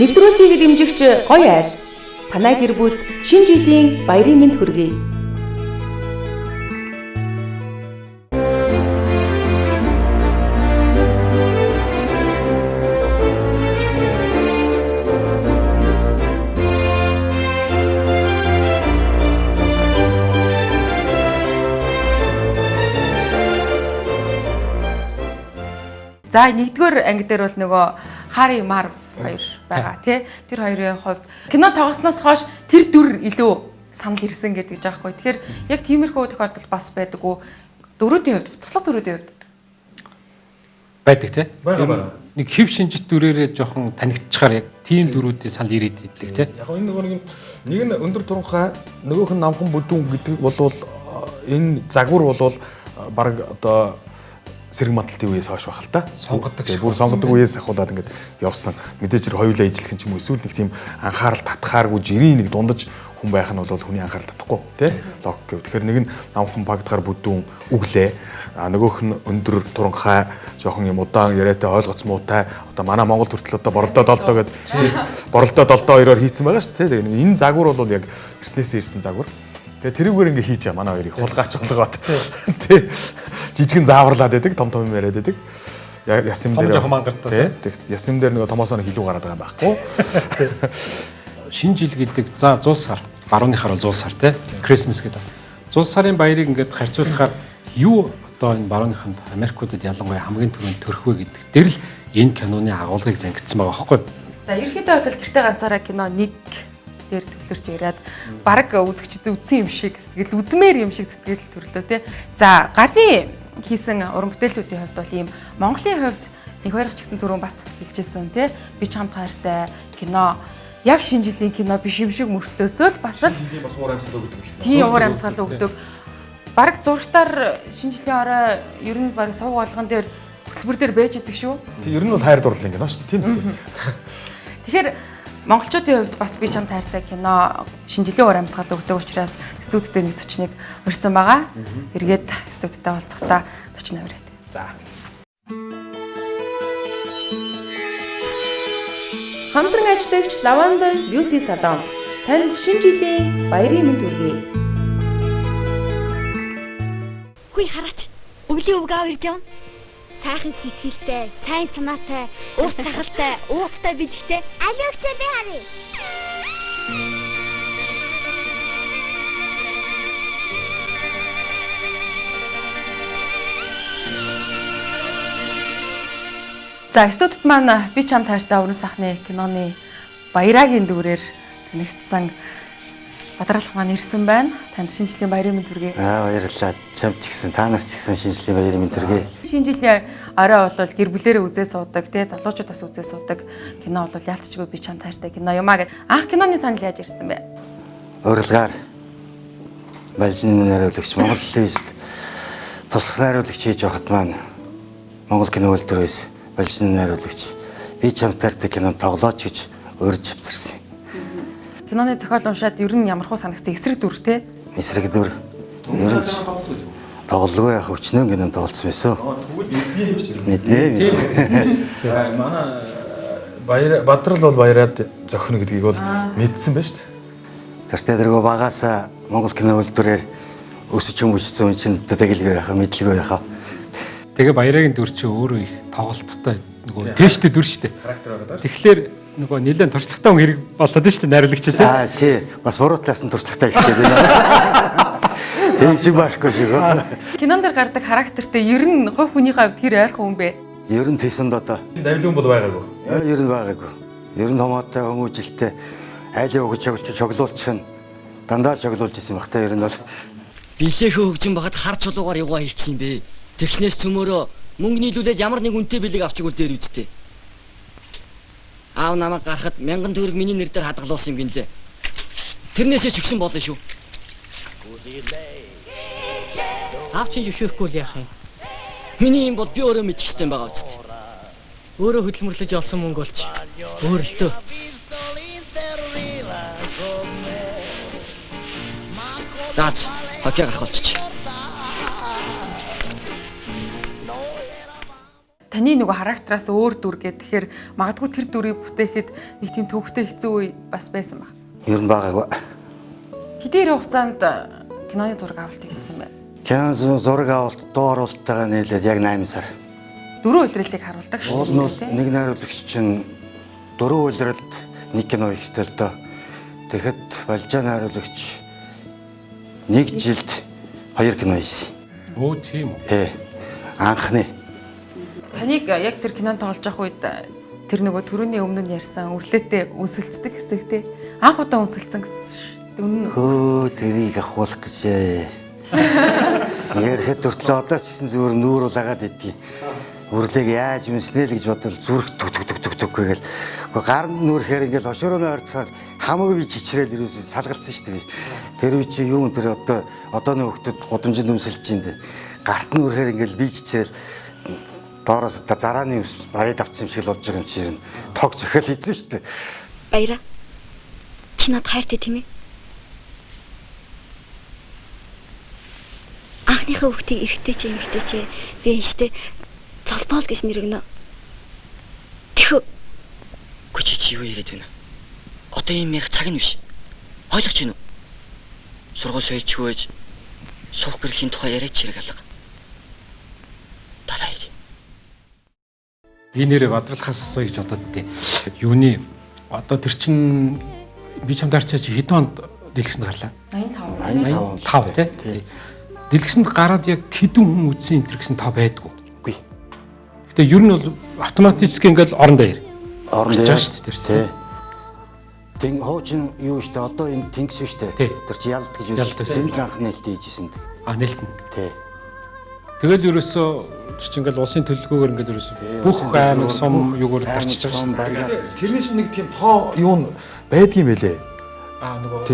Нэвтрүүлгийг дэмжигч гоё айл. Танай гэр бүл шинэ жилийн баярын мэнд хүргэе. За 1-р анги дээр бол нөгөө Harry Marv хоёр байгаа тий. Тэр хоёрын хувьд кино тоглосноос хойш тэр дүр илүү санал ирсэн гэдэг гэж аахгүй. Тэгэхээр яг тиймэрхүү тохиолдол бас байдаг уу? Дөрүүдийн хувьд, туслах дөрүүдийн хувьд байдаг тий. Бага. Нэг хэв шинжит дүрээрээ жоохон танигдчихаар яг тийм дүрүүдийн санал ирээд идэг тий. Яг энэ нэг нь өндөр туранхай, нөгөөх нь намхан бүдүүн гэдэг бол энэ загвар бол баг одоо сэрэг манталтын үеэс хойш байх л та. Сонгодог шиг. Бүр сонгодог үеэс ахуулаад ингээд явсан. Мэдээж хэрэг хоёулаа ижилхэн ч юм уу эсвэл нэг тийм анхаарал татхааргүй жирийн нэг дундаж хүн байх нь бол хүний анхаарал татахгүй тий. Лог гэв. Тэгэхээр нэг нь намхан багдгаар бүдүүн үглээ. Нөгөөх нь өндөр туранхай жоохон юм удаан яриатай ойлгоц муутай. Одоо манай Монгол хүртэл одоо боролдоо долдоо гэдэг боролдоо долдоо хоёроор хийцэн байгаа шүү дээ. Тэгээ энэ загвар бол яг эртнээсээ ирсэн загвар. Тэгээ тэрүүгээр ингээ хийж чаа манай хоёрыг хулгаач болгоод тий жижигэн зааварлаад байдаг том юм яриад байдаг. Ясим дээр жоохон мангартай тий ясим дээр нөгөө томоосоо илүү гараад байгаа юм байхгүй. Шинэ жил гэдэг за 100 сар барууныхаар бол 100 сар тий Christmas гэдэг. 100 сарын баярыг ингээд харьцуулахаар юу одоо энэ барууныханд Америкуудад ялангуяа хамгийн түрүүнд төрхвэ гэдэг дээр л энэ киноны агуулгыг зангидсан байгаа байхгүй. За ерөнхийдөө бол гэртээ ганцаараа кино нэг дээр төвлөрч ирээд баг үзэгчдэд үзсэн юм шиг сэтгэл үзмээр юм шиг сэтгэл төрлөө тий. За гадны хийсэн уран бүтээлүүдийн хувьд бол ийм Монголын хувьд нэг хоёрч гэсэн түрүүн бас хэлжсэн тий. Би чамд хайртай кино яг шинэ жилийн кино биш юм шиг мөртлөөсөө л бас л бас уур амьсгал өгдөг. Тийм уур амьсгал өгдөг. Бараг зурагтаар шинэ жилийн орой ер нь бараг сувг болгон дээр хөтөлбөр дээр байж идэг шүү. Тийм ер нь бол хайр дурлал кино шүү дээ тийм үстэй. Тэгэхээр монголчуудын хувьд бас би чам таартай кино шинэ жилийн уур амьсгал өгдөг учраас студидтэй нэг зочныг урьсан байгаа. Эргээд студидтэй уулзахдаа 48 ирээд. За. Хамтран ажиллагч Lavanda Beauty Salon танд шинэ жилийн баярын мэнд хүргэе. Хүй хараач. Өвлийн өвг аав ирж явна. Сайхан сэтгэлтэй, сайн санаатай, урт цахалтай, ууттай бэлгтэй. Алиогч би харъя. За студид маань би чам таартай уран сайхны киноны баярагийн дүрээр танигдсан Бадралх маань ирсэн байна. Танд шинэ жилийн баярын мэнд хүргэе. Баярлалаа. Чамд ч гэсэн та нарт ч гэсэн шинэ жилийн баярын мэнд хүргэе. Шинэ жилийн орой бол гэр бүлээрээ үзээ суудаг, тий залуучуудаас үзээ суудаг кино бол яалтчгүй би чам таартай кино юмаа гэд. Анх киноны санал яаж ирсэн бэ? Урилгаар Балжин найруулагч Монгол телевизэд туслах найруулагч хийж байхад маань Монгол кино үйлдвэрээс Балжин найруулагч би чам таартай кино тоглооч гэж урьж авчирсан. Киноны зохиол уншаад ер нь ямархуу санагцсан эсрэг дүр те? Эсрэг дүр. Ер нь тоглолгүй яах өчнөө кинонд тоглолцсон байсан. Мэднэ. Манай Бадрал бол баяраад зохино гэдгийг бол мэдсэн байна шүү дээ. Тэртээ дэргөө багаасаа Монгол кино үйлдвэрээр өсөж өмжсөн чинь тэгэлгүй яхаа мэдлгүй яхаа. Тэгээ баярагийн дүр чи өөрөө их тоглолттой нөгөө тэштэй дүр шүү дээ. Характер байгаа. Тэгэхээр нөгөө нэлээд туршлагатай хүн хэрэг болоод шүү дээ найруулагч тийм. Аа чи бас буруу талаас нь туршлагатай ихтэй байна. Тэмцэг баахгүй шиг. Кинонд дэр гардаг характертэй ер нь хувь хүнийхээ хувьд хэр ойрхон хүн бэ? Ер нь тэсэнд одоо. Давилуун бол байгаагүй. Ер нь байгаагүй. Ер нь томоотой хүмүүжилтэй айлын өгч чоглуулчих нь дандаа чоглуулж исэн баг та ер нь бол. Бинхээхөө хөгжин багад хар чулуугаар яваа хийх юм бэ. Тэгснээс цөмөрөө мөнгө нийлүүлээд ямар нэг үнэтэй бэлэг авчигвал дээр үсттэй. Аав намайг гарахад 1000 төгрөг миний нэр дээр хадгалуулсан юм гинлээ. Тэрнээсээ ч өгсөн болно шүү. Аав чинь зөвшөөрөхгүй л яах юм. Миний юм бол би өөрөө мэдэх хэрэгтэй байгаа үст. Өөрөө хөдөлмөрлөж олсон мөнгө болч өөрөлтөө. Заач хокей гарах болчих. Таны нөгөө характераас өөр дүр гэхээр магадгүй тэр дүрийг бүтээхэд нэг тийм төвхтэй хэцүү үе бас байсан баг. Ер нь байгаагүй. Хэдийн хугацаанд киноны зураг авалт хийсэн бэ? Кино зураг авалт дуу оруулалттайгаа нийлээд яг 8 сар. 4 үйлрэлийг харуулдаг шүү. Уул нь нэг найруулагч чинь 4 үйлрэлд нэг кино хийхдээ л доо. Тэгэхэд Балжаа найруулагч 1 жилд 2 кино хийсэн. Оо тийм үү. Ээ. Анхны. Таныг яг тэр кинонд тоглож явах үед тэр нөгөө түрүүний өмнө нь ярьсан үрлээтэй үнсэлцдэг хэсэгтэй анх удаа үнсэлцэн гэсэн. Хөө тэрийг ахуулах гэж ярихэд хүртлээ одоо ч гэсэн зүгээр нүүр улагаад идтий. Үрлэг яаж юмснэ л гэж бодвол зүрх түг гээл. Гэхдээ гар нь нүрэхээр ингээл хошоороо ойртохоор хамаагүй би чичрээл ерөөсөө салгалцсан шүү дээ. Тэр үе чи юу тэр одооны хүмүүс гудамжинд өмсөлж чинь гарт нь нүрэхээр ингээл би чичрээл доороос зарааны ус барыг давцсан юм шиг л болж байгаа юм чинь тог зөхиөл хийсэн шүү дээ. Баяра. Чи над хайртай тийм ээ? Анхныхаа хүүхдийг эргэтэй ч эмэгтэй ч би энэштэй залбаал гэж нэргэнэ. Тэхүү. Гүчи чи юу яриад байна? Одоо юм ярих цаг нь биш. Ойлгож байна уу? Сургууль сойчгүй ээж суух гэрлийн тухай яриач хэрэг алга. Дараа ирээ. Би нэрээ бадралхаас сая гэж бодод тээ. Юуны одоо тэр чин би чамд харчаач хэдэн онд дэлгэсэнд гарлаа? 85 тий. Дэлгэсэнд гараад яг хэдэн хүн үзсэн энэ төр гэсэн тоо байдгүй. Үгүй. Гэтэ ер нь бол автоматически ингээл орондоо ир. Орондоо яаж шүү дээ тий. Тэн хоочин юу штэ одоо энэ тэнгис штэ. Тэр чи ялд гэж үзсэн. Сэнэл анх нээлттэй хийжсэн. Нээлтэн. Тий. Тэгэл ерөөсөө чи ингээл улсын төлөвлөгөөр ингээл ерөөсөө бүх аймаг сум юугаар дарчиж байгаа шүү. Тэрний шиг нэг тийм тоо юу байдгийм байлээ. Нөгөө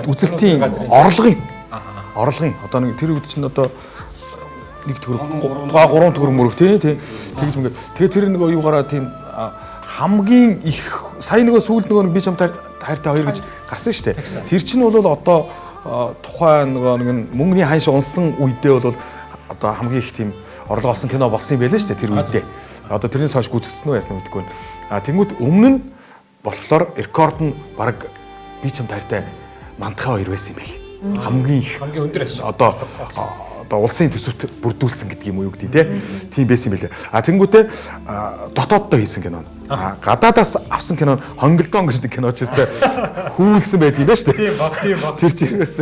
үзэлтийн орлогын одоо нэг тэр үед чинь одоо нэг төгрөг 3 төгрөг мөрөг тий тэгж мөнгө. Тэгээ тэр нөгөө юугаараа тийм хамгийн их сая нөгөө сүүлд нөгөө би чамтай хайртай 2 гэж гарсан шүү дээ. Тэр чинь бол одоо тухайн нөгөө нэг мөнгөний ханш унсан үедээ бол одоо хамгийн их тийм орлого олсон кино болсон юм байлээ шүү дээ тэр үедээ. Одоо тэрнээс хойш гүйцэгдсэн үү ясна мэдгүй байна. Тэнгүүд өмнө нь болохоор рекорд нь баг би ч юм таартай мандахаа 2 байсан юм байл. Хамгийн өндөр ашиг. Одоо улсын төсөвт бүрдүүлсэн гэдэг юм уу юу гэдэг тий. Тийм байсан юм байлээ. Тэнгүүтээ дотооддоо хийсэн кино. Гадаадаас авсан кино Хонголдон гэж нэг кино ч өстэй хүүлсэн байдаг юм байна шүү дээ. Тийм баг. Тэр чирээс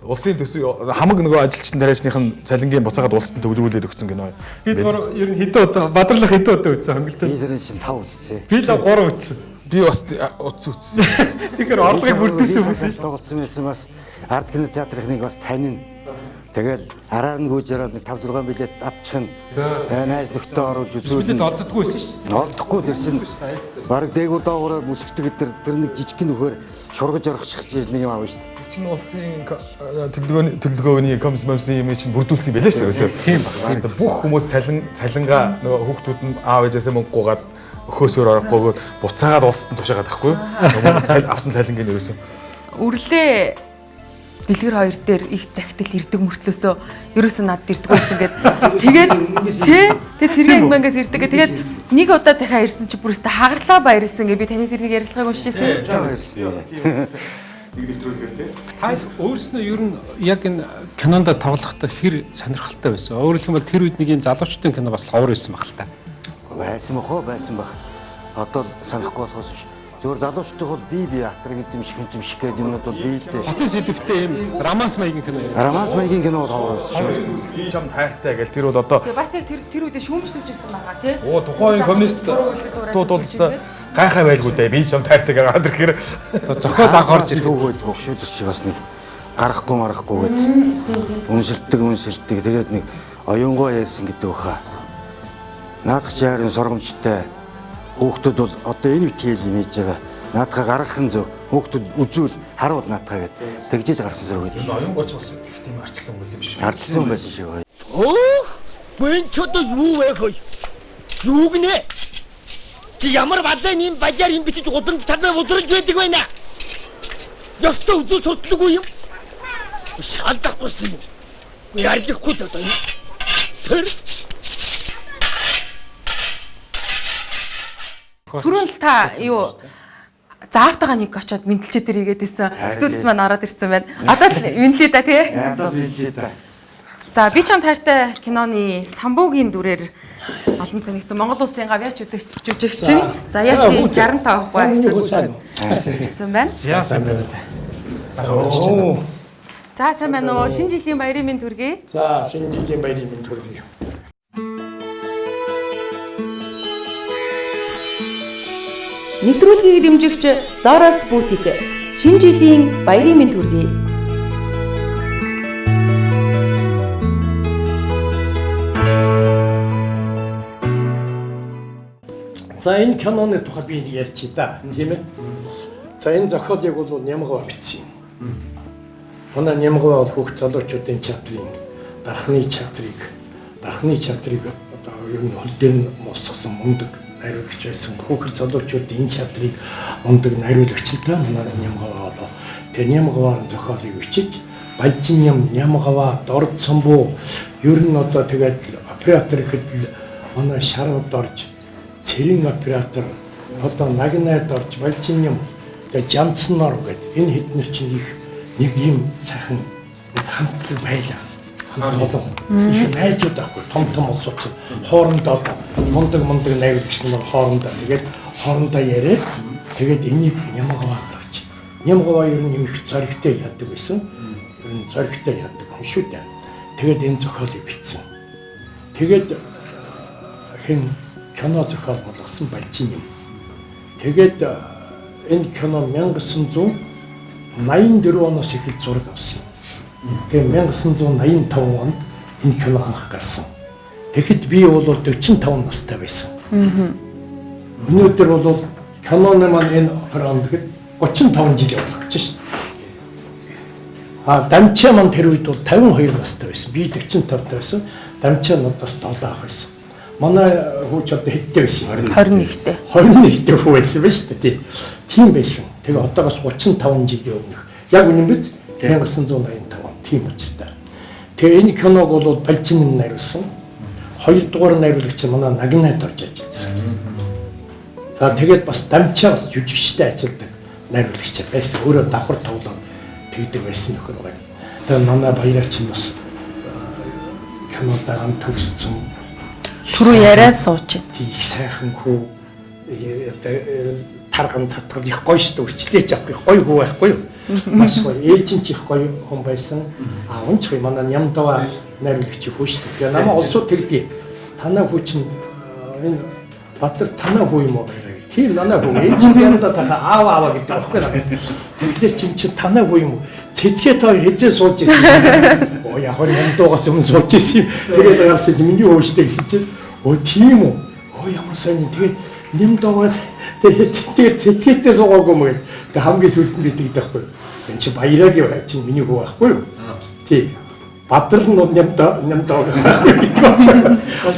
улсын төсөв хамаг нөгөө ажилчин тариачныхын цалингийн буцаагаад улсад төвлөрүүлээд өгсөн кино. Би өөр ер нь хэдэн удаа бадралах хэдэн удаа үзсэн Хонголдон. Би тэр чинь 5 үзсэн. Би л 3 үзсэн. Би бас үзсэн. Тэгэхээр орлогыг бүрдүүлсэн юм шиг тоглосон байсан бас арт кино театрын нэг бас танин. Тэгэл араар нь гүйжээрэл нэг 5-6 билет авчих нь. Найз нөхдөд оруулж үзүүлнэ. Билет олддоггүй байсан шүү дээ. Олдохгүй тэр чинь баг дээгүүр доогоороо мүсгдэг тэр нэг жижиг нөхөр шургаж орохчих нэг юм аав шүү дээ. Тэр чинь улсын төлөвлөгөөний комиссын юм чинь бүрдүүлсэн юм байлээ шүү дээ. Тийм баг. Бүх хүмүүс цалингаа нөгөө хүүхдүүд нь аав ээжээсээ мөнгө гуйгаад өхөөсөөр орохгүй буцаагаад улсад тушаагаад тахгүй. Авсан цалингийн ерөөсөө. Үрлээ Бэлгэр хоёр дээр их захидал ирдэг мөртлөөсөө ерөөсөө над ирдэг байсан тэгээд тэгээ цэргийн ангиас ирдэг. Тэгээд нэг удаа захиа ирсэн чи бүрээсээ хагарлаа баярлсан гэ би таны тэрнийг ярилцлагыг уншижсэн. Нэг нэвтрүүлгээр тий. Та өөрснөө ер нь яг энэ кинонд тоглохдоо хэр сонирхолтой байсан. Өөрөлдөх юм бол тэр үед нэг юм залуучдын кино бас ховор байсан баг л та. Байсан баг. Одоо санахгүй болохоос зөвөр залуучдын бол би атраг эзэмших гэдэг юмнууд бол би л дээ. Хотын сэдвтэй юм романс маягийн кино. Романс маягийн кино ховор байсан шүү. Би чам тайртай гэл тэр бол одоо бас тэр үедээ шүүмжлүүлжсэн байгаа тий. Тухайн коммунист туудуулстай гайхаа байлгүй дээ. Би чам тайртай байгаа тэр зохиол анх орж ирэх хөөх шүү дээ чи бас нэг гарахгүй гээд үнсэлдэг тэгээд нэг оюунгоо ярьсан гэдэг баха. Наадах чи харин сургамжтай хүүхдүүд бол одоо энэ үтгэл юм хийж байгаа. Наадхаа гаргах нь зөв. Хүүхдүүд үзүүл харуул наадхаа гэд тэгжээж гарсан зэрэг үед. Оюун гоч бас их тийм арчилсан байсан юм шиг. Арчилсан байсан шиг бай. Бэн чод юу вэ хөөе? Юу гинэ? Чи ямар бадан юм бажаар юм бичиж гудамж талбай удралж байдаг байна. Ёстой үзүүл судлаагүй юм. Шалдахгүй юм. Ярьдаггүй даа. Тэр түрүүн л та юу заавтайгаа нэг очоод мэдлчээ дээр игээд исэн. Студид маань ороод ирсэн байна. Одоо л мэдлээ да тий. За би чам таартай киноны самбуугийн дүрээр олонтой нэгэн Монгол улсын гавьяач жүжигч чинь Заяатын 65 баяртай ирсэн байна. Сайн байна. За сайн байна уу? Шинэ жилийн баярын мэнд хүргэе. За шинэ жилийн баярын мэнд хүргэе. Нэвтрүүлгийг дэмжигч Зорос Бутик шинэ жилийн баярын мэнд хүргэе. За энэ киноны тухай би ярьчих да. Тийм ээ. За энэ зохиолыг бол Нямгава бичсэн. Манай Нямгава бол хүүхд залуучуудын театрын дархны театрыг одоо ер нь хөл дээр нь мосгосон мундаг найруулагч байсан. Хүүхд залуучуудын энэ театрыг мундаг найруулагчтай манай Нямгава болоо. Тэгээ Нямгаваар зохиолыг бичиж Балжин Нямгава дордсон буу ер нь одоо тэгээд оператор ихэд манай шарвд орж цэрийн оператор одоо нагнайд орж Балжин тэгээд Жанцнаар гэдэг энэ хэднэр чинь их нэг юм сайхан хамт байлаа. Их найзууд авахгүй том улсууд хоорондоо мундаг найруулагч нар хоорондоо тэгээд хоорондоо яриад тэгээд энийг Нямгава гаргаж. Нямгава ер нь их зоригтой яадаг байсан. Ер нь зоригтой яадаг хүн шүү дээ. Тэгээд энэ зохиолыг бичсэн. Тэгээд хэн кино зохиол болгосон Балжин юм. Тэгээд энэ кино 1984 оноос эхэл зураг авсан. Тэгээд 1985 онд энэ кино анх гарсан. Тэгэхэд би бол 45 настай байсан. Өнөөдөр бол киноны маань энэ 20 онд 35 жил явах гэж байна. Дамчаа маань тэр үед бол 52 настай байсан. Би 45 байсан. Дамчаа надаас 7 ах байсан. Манай хүүч одоо хэдтэй байсан? 21-тэй. 21-тэй хүү байсан ба шүү дээ. Тийм байсан. Тэгээ одоогоос 35 жилийн өмнөх. Яг үнэн биз? 1985 он тийм учиртай. Тэгээ энэ киног бол Балжин найруулсан. Хоёрдугаар найруулагч манай Нагнайд орж ажиллаж байна. За тэгээд бас Дамчаа бас жүжигчтэй ажилладаг найруулагч байсан. Өөрөө давхар тоглоод тэгдэг байсан нөхөр байна. Тэгээ манай баяраач нь бас кинодаан төгссөн. Түрүү яриад сууж байна. Их сайхан хүү тарган цатгал их гоё шүү дээ. Үрчлээч авах их гоё хүү байхгүй юу? Маш гоё. Ээж нь ч их гоё хүн байсан. Аав нь ч гоё. Манай Нямдава найруулагч хүү шүү дээ. Тэгээ намайг олсоо тэгдээ. Танаа хүү чинь энэ Батар танаа хүү юм уу баяраа. Тийм нанаа хүү. Ээж нь Нямдава тахаа аава гэдэг байхгүй юу? Тэгэхээр чи танаа хүү юм уу? Цэцгээ та хоёр хэзээ сууж ирсэн. Оо яг хор Нямдаваас өмнө сууж ирсэн. Тэгээд гарсан чинь миний хөөштэй гэсэн чинь оо тийм үү. Оо ямар сайн. Тэгээд Нямдаваа тэгээд цэцгээтэй суугаагүй мэй. Тэгээд хамгийн сүлтэн би тэгдэг байхгүй. Энэ чи баяраагийн чинь миний хөө байхгүй юу? Тий. Батар нь Нямдаваа байхгүй.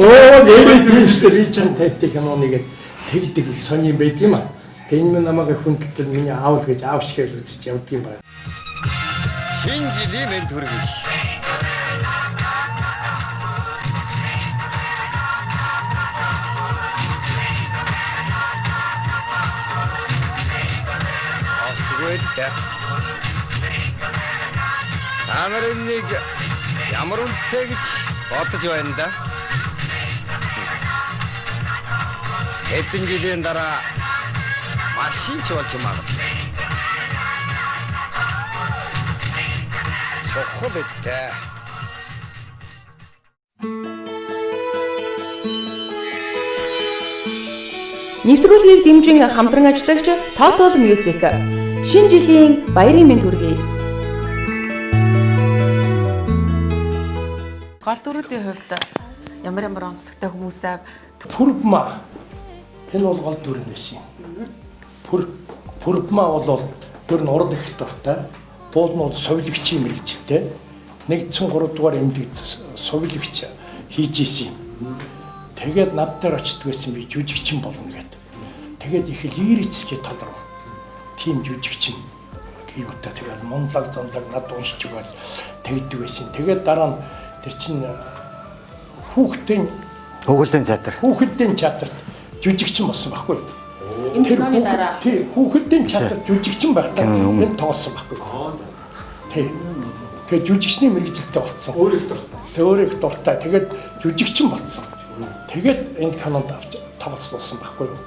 Оо нэрээ тийм шүү дээ. Би ч тайтай киноныг тэгдэг их сони юм байт юм аа. Тэгээд энэ намайг хүндэлтэл миний аав гэж аав шиг л үзэж явдаг юм байна. Энэ жилийн мен төргөш. Асгүйтэй. Амрыныг ямар үнэтэй гэж бодож байна да. Хэдэн жилийн дараа машинч болж магадгүй. Чухал гэдэг. Нэвтрүүлгийг дэмжин хамтран ажиллагч Total Music шинэ жилийн баярын мэнд хүргэе. Гол дүрүүдийн хувьд ямар онцлогтой хүмүүсээ Пүрбма энэ бол гол дүр нэс юм. Пүрбма бол ер нь урал их дуртай. Буулнууд совилагчийн мэрэгчлээ. Нэгдсэн 3 дугаар эмнэлэг совилагч хийж исэн юм. Тэгээд над дээр очдөг байсан би жүжигчин болно гэдэг. Тэгээд их лирический тал руу тийм жүжигчин юутай тэгээд монолог зонлог над уншиж өгөөл тэгдэг байсан. Тэгээд дараа нь тэр чин хүүхдийн театрт жүжигчин болсон байхгүй юу? Энэ киноны дараа тий хүүхдийн театрт жүжигчин байхдаа энэ тоглосон байхгүй юу? Тий. Тэгээд жүжигчний мэргэжилтэй болсон. Өөр их дуртай. Тэгээд жүжигчин болсон. Тэгээд энэ кинонд тоглосон байхгүй юу?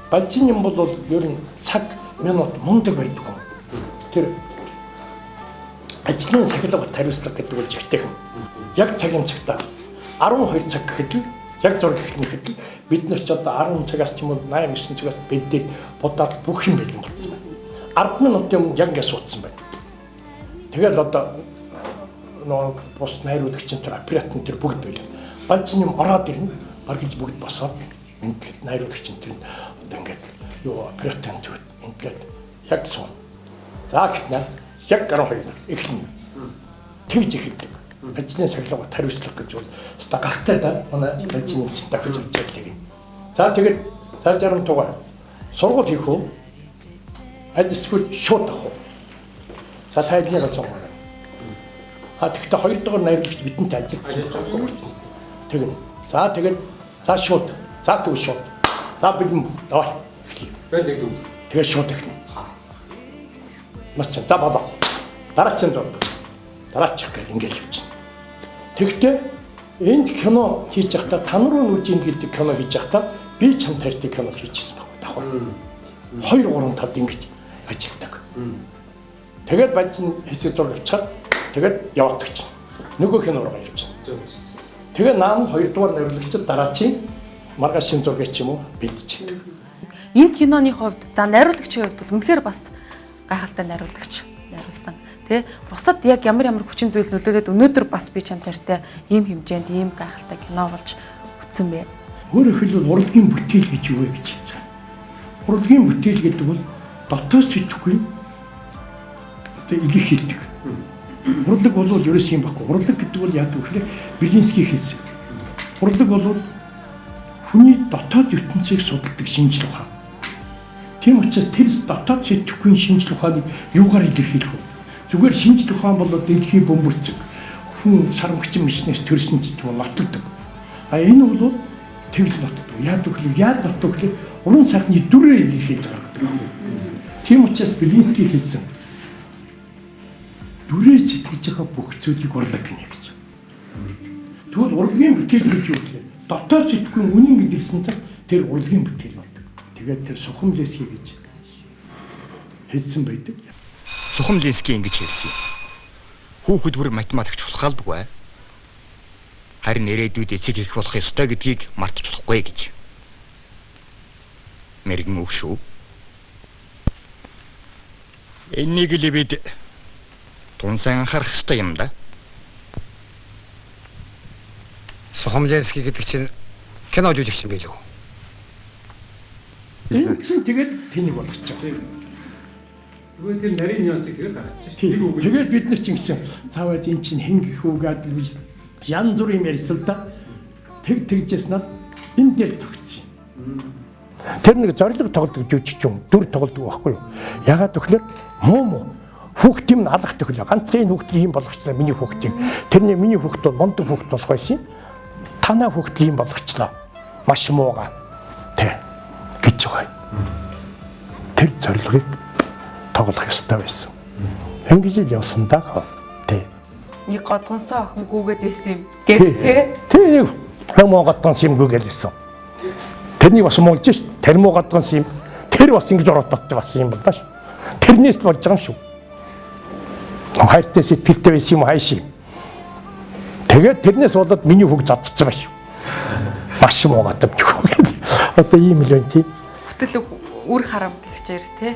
Балжин юм бол ер нь цаг минут мундаг байдаг юм. Тэр ажлын сахилга тариуслага гэдэг бол жигтэй юм. Яг цагийн цагтаа 12 цаг гэхэд л яг зураг гэхэд л бид нар ч одоо 10 цагаас ч юм уу 8 9 цагаас бэлдээд бодоод бүх юм бэлэн болсон байна. 10 минутын яг ингэ суудсан байна. Тэгэл одоо нөө бус найруулагч энэ төр оператор энэ төр бүгд байлаа. Балжин юм ороод ирнэ. Бараг л бүгд босоод Энд найруулагч энэ одоо ингээд юу оператор зүг энд яг сон. За гэхнэ яг 12 эхлэнэ. Тэгж эхэлдэг. Ажлын сахилга тариуслах гэж бол өста гахтай да манай ажлын чинь дахиж үздэг юм. За тэгээд цаа жарам тугаа сургууль хийх үү? Ажил шууд авах уу? За та ажлынхаа сонгоно. Тэгэхдээ хоёр дахь найруулагч бидэнтэй ажилласан. Тэгнэ. За тэгээд за шууд. За тэгвэл шууд. За бэлэн давай. Бэлэг дүү. Тэгээд шууд эхэлнэ. Маш за болоо. Дараагийн зураг. Дараачих гэл ингээл явчихна. Тэгэхдээ энд кино хийж байхдаа тань руу нүжинд гэдэг кино хийж байхдаа би чам тарьдаг кино хийчихсэн баг. Давхар. 2 3 5 ингэж ажилладаг. Тэгээд бажин хэсэг зураг авчихад тэгээд яваад чинь. Нөгөө кино руу явчихна. Тэгээд наан 2 дугаар найруулагчид дараачийн маргааш шин зураг ч юм уу бэлдчихэдэг. Энэ киноны хувьд за найруулагчийн хувьд бол үнэхээр бас гайхалтай найруулагч найруулсан. Тэ бусад яг ямар хүчин зүйл нөлөөлөд өнөөдөр бас би чамтартай ийм хэмжээнд ийм гайхалтай кино болж өгсөн бэ. Өөрөөр хэлбэл урлагийн бүтээл гэж юу вэ гэж хэлж байгаа. Урлагийн бүтээл гэдэг бол дотоод сэтгэхгүй одоо илэрх хийдэг. Урлаг бол ерөөс юм баггүй. Урлаг гэдэг бол яадаг вэ гэхээр Белинский хэлсэн. Урлаг бол хүний дотоод ертөнцийг судалдаг шинжлэх ухаан. Тийм учраас тэр дотоод сэтгэхгүй шинжлэх ухааныг юугаар илэрхийлэх вэ? Зүгээр шинжлэх ухаан бол дэлхийн бөмбөрцөг хүн сармагчин машинаас төрсөн ч юм нотолдог. А энэ бол тэгл нотдог. Яадаг вэ гэхээр уран сайхны дүрээр илэрхийлж гаргадаг. Тийм учраас Белинский хэлсэн. Дүрээр сэтгэж байгаа бүх зүйлийг урлаг гинэ гэж. Тэгвэл урлагийн бүтээл гэж юу вэ? Дотоод сэтгэхгүй үнэн гэдэлсэн цаг тэр урлагийн бүтээл болдог. Тэгээд тэр Сухамлинский гэж хэлсэн байдаг. Сухамлинский ингэж хэлсэн. Хүүхэд бүр математикч болох албагүй. Харин ирээдүйд эцэг их болох ёстой гэдгийг мартаж болохгүй гэж. Мэргэн үг шүү. Энийг л бид тунсан анхаарах ёстой юм да. Сухамлинский гэдэг чинь кино жүжигч юм билүү? Энэ чинь тэгээд тэнийг болгоч байгаа. Тэгвэл тэр нарийн нюансыг тэгэл гаргачих. Тэгээд бид нар чинь гэсэн цааваа энэ чинь хэн гэх үү гэдэг би янз бүрийн ярьсан да. Тэгжсэн нь энэ дээр тогтсон юм. Тэр нэг зориг тоглодог жүжигч юм дүр тоглодог байхгүй юу? Ягаад гэвэл муу хүүхдийн нь алах төглөө ганцхан хүүхдийн юм болгочлаа миний хүүхдийг. Тэрний миний хүүхд бол мондөг хүүхд болох байсан юм. Танаа хүүхдийн юм болгочлаа. Маш муугаа. Тэ гэж байгаа. Тэр зорилгыг тоглох ёстой байсан. Ингэж л явсан да. Тэ. Нэг годгонсоо охин гүгээд байсан юм. Гэт тэ. Тэ. Хамаа годгонс юм гүгээл байсан. Тэрний бас муулж ш. Тэр муу годгонс юм. Тэр бас ингэж ороод бас юм боллоо ш. Тэрнээс болж байгаа юм шүү. Хайртай сэтгэлтэй байсан юм хайш. Тэгээд тэрнээс болоод миний хүүг задцсан байх. Маш муугаад юм гээд. Одоо ийм л байна тий. Хөтөл үр харам гихчээр тий.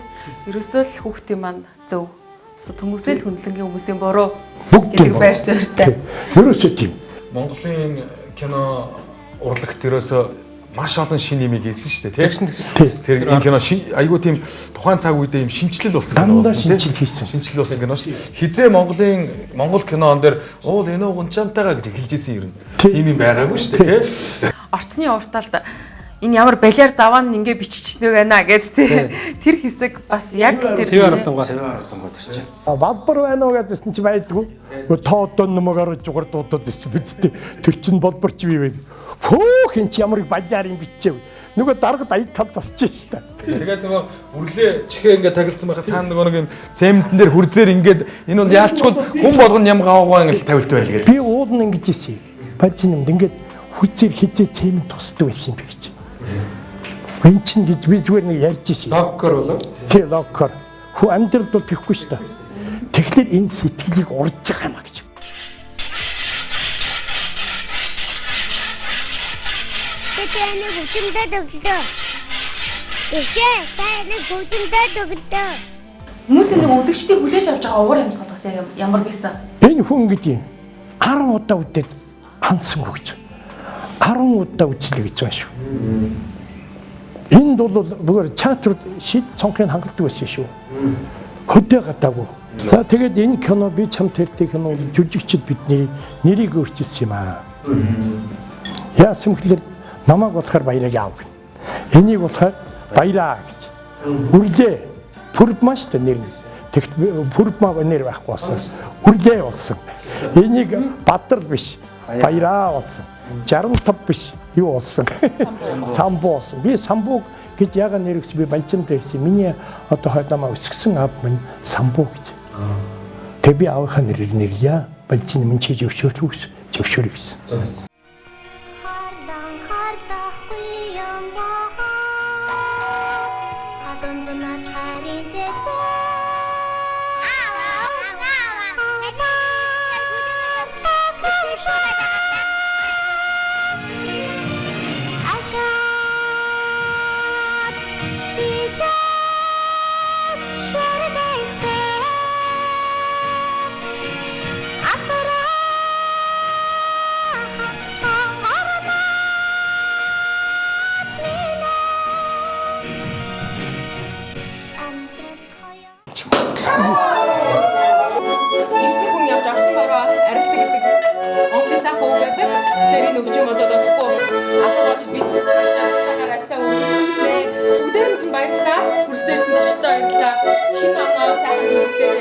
Ерөөсөө л хүүхдийн маань зөв. Босод хүмүүсээ л хүндлэнгийн хүмүүсийн буруу гэдэг байрсан өртөө. Ерөөсөө тийм. Монголын кино урлагт ерөөсөө маш олон шин нэмийг хийсэн шүү дээ тий. Тэр энэ кино айгуу тийм тухайн цаг үедээ юм шинжлэл болсон кино болсон тий. Шинжлэл болсон кино шүү. Хизээ Монгол кинон дээр уул энэ гончамтайгаа гэж хэлж ийсэн юм. Тийм юм байгаагүй шүү дээ тий. Орцны урталд энэ ямар балиар заваан ингээ биччихнэ гэнэ гэд тий. Тэр хэсэг бас яг тэр цэвэр ардангууд төрчих. Бадбар байна уу гэдсэн чи байдгүй. Тоо одоо нэмээр жугаар дуудаад ирсэн биз дээ. Тэр чин болборч бий вэ. Хөөх энэ ч ямар балиар юм бичээв. Нөгөө дарагд аяд тал засчих штэ. Тэгээд нөгөө үрлээ чихээ ингээд тагилсан байхад цаана нөгөө нэг юм цементэн дээр хүрзээр ингээд энэ бол яалчгүй хүн болгоно ям гавгаа ингээд тавилт байл гэж. Би уулна ингэж ийсэн. Бажин юмд ингээд хүрзээр хизээ цемент тусдаг байсан юм би гэж. Энэ чинь гэж би зүгээр нэг ярьж ийсэн. Локкор болов? Тий, локкор. Хүү амьдралд бол тэхгүй штэ. Тэгэхээр энэ сэтгэлийг урж байгаа юм а гэж. Тэний хүчиндээ дөгдөө. Тэний хүчиндээ дөгдөө. Хүмүүсийн нэг үзэгчдийг хүлээж авч байгаа уур амьсгалаас ямар байсан? Энэ хүн гэдэг 10 удаа үдээд хансангүй гэж. 10 удаа үчлээ гэж байгаа шүү. бол зүгээр чаатрууд шид цонхыг хангалдаг байсан шүү. Хөдөө гадаагүй. За тэгээд энэ кино би чамд тэртэй кино жүжигчд бидний нэрийг өөрчилсөн юм аа. Яасан гэхээр намайг болохоор баярыг аав гэн. Энийг болохоор баяраа гэж. Үрлээ Пүрбмаа шүү дээ нэр нь. Тэгт Пүрбмаа нэр байхгүй болсон. Үрлээ болсон. Энийг Бадрал биш. Баяраа болсон. 65 биш. Юу болсон? Самбуу болсон. Би самбууг гэж яагаад нэрвс би балжин дээрсэн. Миний одоо хойдамаа өсгсөн аав минь самбуу гэж. Тэг би аавынхаа нэрээр нэрлэе. Балжин минь чи зөвшөөрлөө гэсэн. Баярлалаа. Хүрэлцээрсэн зочдтой баярлалаа. Шинэ оноо сайхан